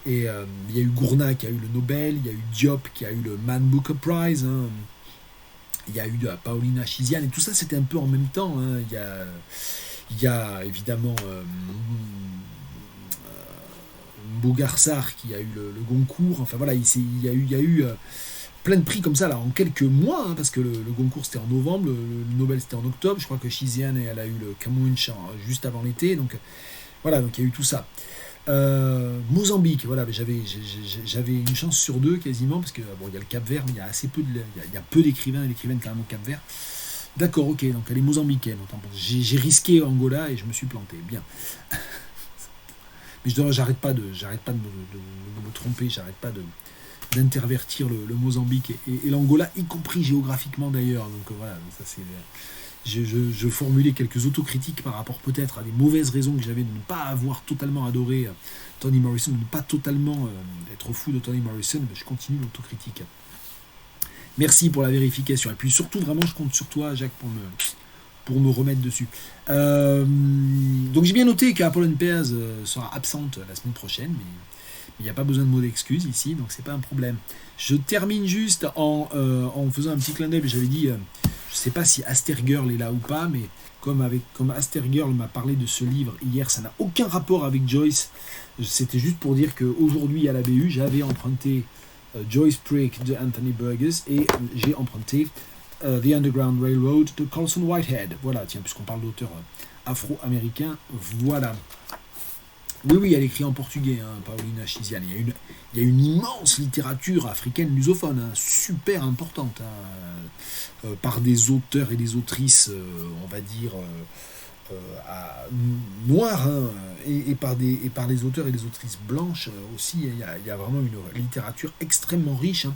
Et il y a eu Gourna qui a eu le Nobel, il y a eu Diop qui a eu le Man Booker Prize, hein. Il y a eu de la Paolina Chiziane, et tout ça c'était un peu en même temps, hein. Il y a évidemment Mbogarsar qui a eu le Goncourt, enfin voilà, il y a eu plein de prix comme ça là en quelques mois, hein, parce que le Goncourt c'était en novembre, le Nobel c'était en octobre, je crois que Shiziane elle a eu le Camouinch juste avant l'été, donc voilà, donc il y a eu tout ça. Mozambique, voilà, j'avais une chance sur deux quasiment, parce que bon, il y a le Cap-Vert, mais il y a assez peu il y a peu d'écrivains et d'écrivaines quand même au Cap-Vert. D'accord, ok, donc elle est mozambicaine. J'ai risqué Angola et je me suis planté. Bien. Mais j'arrête pas de me tromper, j'arrête pas d'intervertir le Mozambique et l'Angola, y compris géographiquement d'ailleurs. Donc voilà, ça c'est. Je formulais quelques autocritiques par rapport peut-être à des mauvaises raisons que j'avais de ne pas avoir totalement adoré Toni Morrison, de ne pas totalement être fou de Toni Morrison, mais je continue l'autocritique. Merci pour la vérification. Et puis surtout, vraiment, je compte sur toi, Jacques, pour me remettre dessus. Donc j'ai bien noté qu'Apollon Pears sera absente la semaine prochaine, mais il n'y a pas besoin de mots d'excuse ici, donc c'est pas un problème. Je termine juste en faisant un petit clin d'œil. J'avais dit, je ne sais pas si Astergirl est là ou pas, mais comme Astergirl m'a parlé de ce livre hier, ça n'a aucun rapport avec Joyce. C'était juste pour dire qu'aujourd'hui à la BU, j'avais emprunté Joyce Prick de Anthony Burgess et j'ai emprunté The Underground Railroad de Colson Whitehead. Voilà, tiens, puisqu'on parle d'auteurs afro-américains, voilà. Oui, elle écrit en portugais, hein, Paulina Chiziane. Il y a une immense littérature africaine lusophone, hein, super importante, hein, par des auteurs et des autrices, on va dire, noirs, hein, et par des auteurs et des autrices blanches aussi. Il y a vraiment une littérature extrêmement riche. Hein.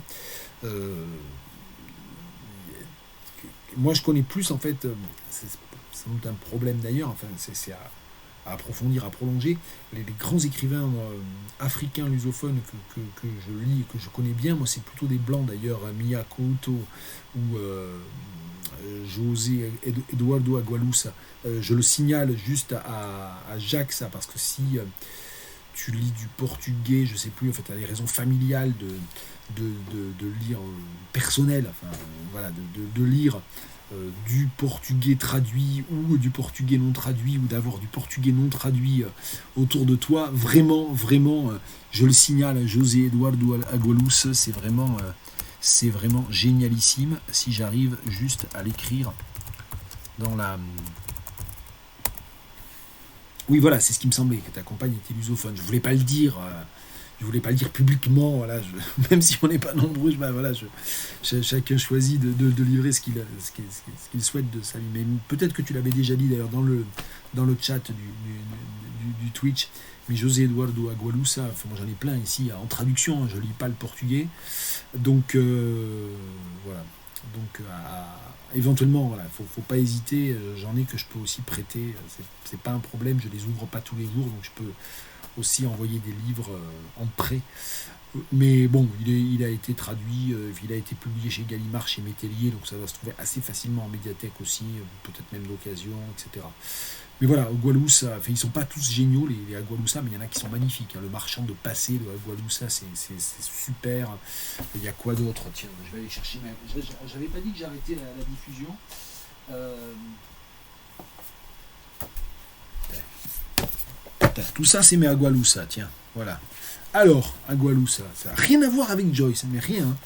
Moi, je connais plus, en fait, c'est sans doute un problème d'ailleurs, enfin, c'est à approfondir, à prolonger. Les grands écrivains africains lusophones que je lis et que je connais bien, moi c'est plutôt des blancs d'ailleurs, Mia Couto ou José Eduardo Agualusa. Je le signale juste à Jacques, ça, parce que si tu lis du portugais, je sais plus, en fait, tu as des raisons familiales de lire personnel, enfin, voilà, de lire du portugais traduit ou du portugais non traduit ou d'avoir du portugais non traduit autour de toi, vraiment, je le signale, José Eduardo Agualus, c'est vraiment génialissime si j'arrive juste à l'écrire dans la... Oui, voilà, c'est ce qui me semblait, que ta compagne était lusophone. Je voulais pas le dire publiquement, voilà, même si on n'est pas nombreux, voilà, chacun choisit de livrer ce qu'il souhaite de sa vie. Mais peut-être que tu l'avais déjà dit d'ailleurs dans le chat du Twitch, mais José Eduardo Agualusa, enfin, moi j'en ai plein ici en traduction, hein, je lis pas le portugais, donc voilà. Donc éventuellement, voilà, faut pas hésiter, j'en ai que je peux aussi prêter, c'est pas un problème, je les ouvre pas tous les jours, donc je peux aussi envoyer des livres en prêt. Mais bon, il a été traduit, il a été publié chez Gallimard, chez Métellier, donc ça va se trouver assez facilement en médiathèque aussi, peut-être même d'occasion, etc. Mais voilà, Agualusa, enfin, ils sont pas tous géniaux, les Agualusa, mais il y en a qui sont magnifiques. Hein. Le marchand de passé de Agualusa, c'est super. Il y a quoi d'autre? Tiens, je vais aller chercher. J'avais pas dit que j'arrêtais la diffusion. Tout ça, c'est mes Agualusa, tiens, voilà. Alors, Agualusa, ça n'a rien à voir avec Joyce, mais rien. Hein.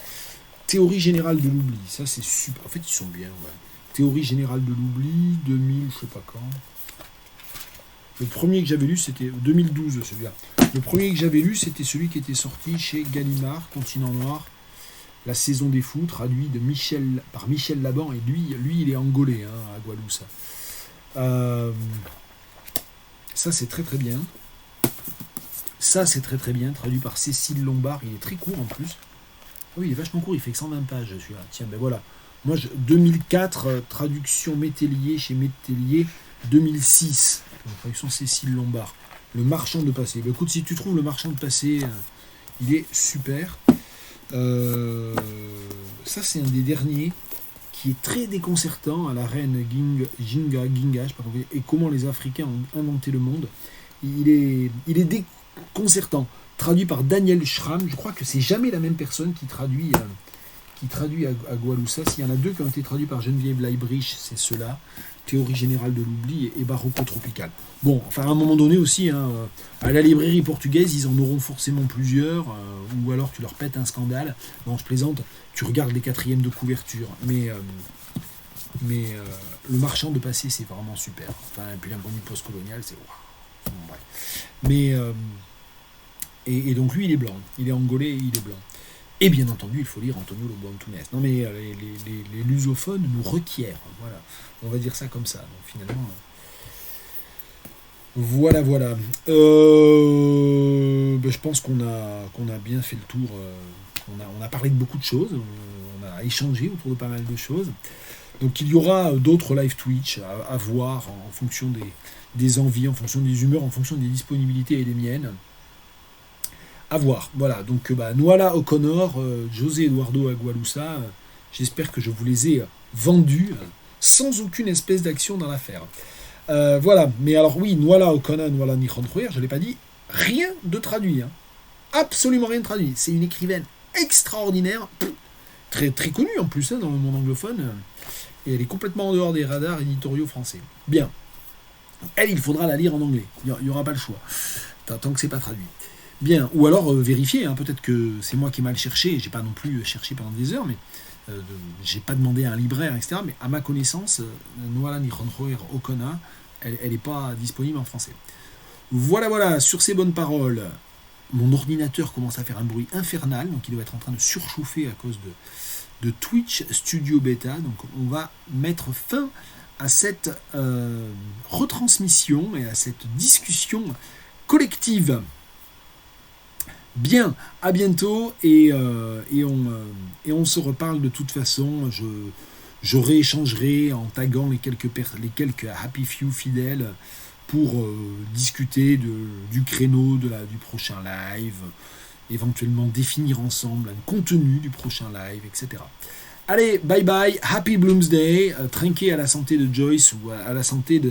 Théorie générale de l'oubli, ça c'est super. En fait, ils sont bien, ouais. Théorie générale de l'oubli, 2000, je sais pas quand. Le premier que j'avais lu, c'était 2012, celui-là. Le premier que j'avais lu, c'était celui qui était sorti chez Gallimard, Continent Noir, La Saison des Fous, traduit par Michel Laban, et lui il est angolais, hein, Agualusa. Ça, c'est très très bien. Ça, c'est très très bien, traduit par Cécile Lombard. Il est très court en plus. Ah oui, il est vachement court, il fait que 120 pages, celui-là. Tiens, ben voilà. Moi, 2004, traduction Métellier chez Métellier, 2006. Traduction Cécile Lombard. Le marchand de passé. Ben, écoute, si tu trouves le marchand de passé, il est super. Ça, c'est un des derniers qui est très déconcertant à la reine Ginga, je sais pas comment dire, et comment les Africains ont inventé le monde. Il est déconcertant. Traduit par Daniel Schramm. Je crois que c'est jamais la même personne qui traduit qui traduit à Gualoussa. S'il y en a deux qui ont été traduits par Geneviève Leibrich, c'est ceux-là. Théorie générale de l'oubli et Barocco tropical. Bon, enfin à un moment donné aussi, à la librairie portugaise, ils en auront forcément plusieurs, ou alors tu leur pètes un scandale. Non, je plaisante, tu regardes les quatrièmes de couverture, mais le marchand de passé, c'est vraiment super. Enfin, et puis d'un point de vue post-colonial, c'est waouh. Bon, bref. Mais et donc lui, il est blanc, il est angolais et il est blanc. Et bien entendu, il faut lire Antonio Lobo Antunes. Non mais les lusophones nous requièrent, voilà. On va dire ça comme ça. Donc finalement, voilà. Je pense qu'on a bien fait le tour. On a parlé de beaucoup de choses. On a échangé autour de pas mal de choses. Donc il y aura d'autres live Twitch à voir en fonction des envies, en fonction des humeurs, en fonction des disponibilités et des miennes. À voir. Voilà. Donc Nuala O'Connor, José Eduardo Agualusa, j'espère que je vous les ai vendus sans aucune espèce d'action dans l'affaire. Voilà. Mais alors oui, Nuala O'Connor, Nuala Nichontroyer, je ne l'ai pas dit, rien de traduit. Absolument rien de traduit. C'est une écrivaine extraordinaire, très, très connue en plus dans le monde anglophone, et elle est complètement en dehors des radars éditoriaux français. Bien. Elle, il faudra la lire en anglais. Il n'y aura pas le choix. Tant que c'est pas traduit. Bien, ou alors vérifier, peut-être que c'est moi qui ai mal cherché, j'ai pas non plus cherché pendant des heures, mais j'ai pas demandé à un libraire, etc. Mais à ma connaissance, Nuala Nichontroyer O'Connor, elle n'est pas disponible en français. Voilà, sur ces bonnes paroles, mon ordinateur commence à faire un bruit infernal, donc il doit être en train de surchauffer à cause de Twitch Studio Beta, donc on va mettre fin à cette retransmission et à cette discussion collective. Bien, à bientôt et on se reparle de toute façon. Je rééchangerai en taguant les quelques Happy Few fidèles pour discuter du créneau du prochain live, éventuellement définir ensemble un contenu du prochain live, etc. Allez, bye bye, Happy Bloomsday, trinquez à la santé de Joyce ou à la santé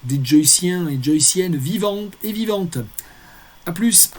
des Joyciens et Joyciennes vivantes et vivantes. A plus.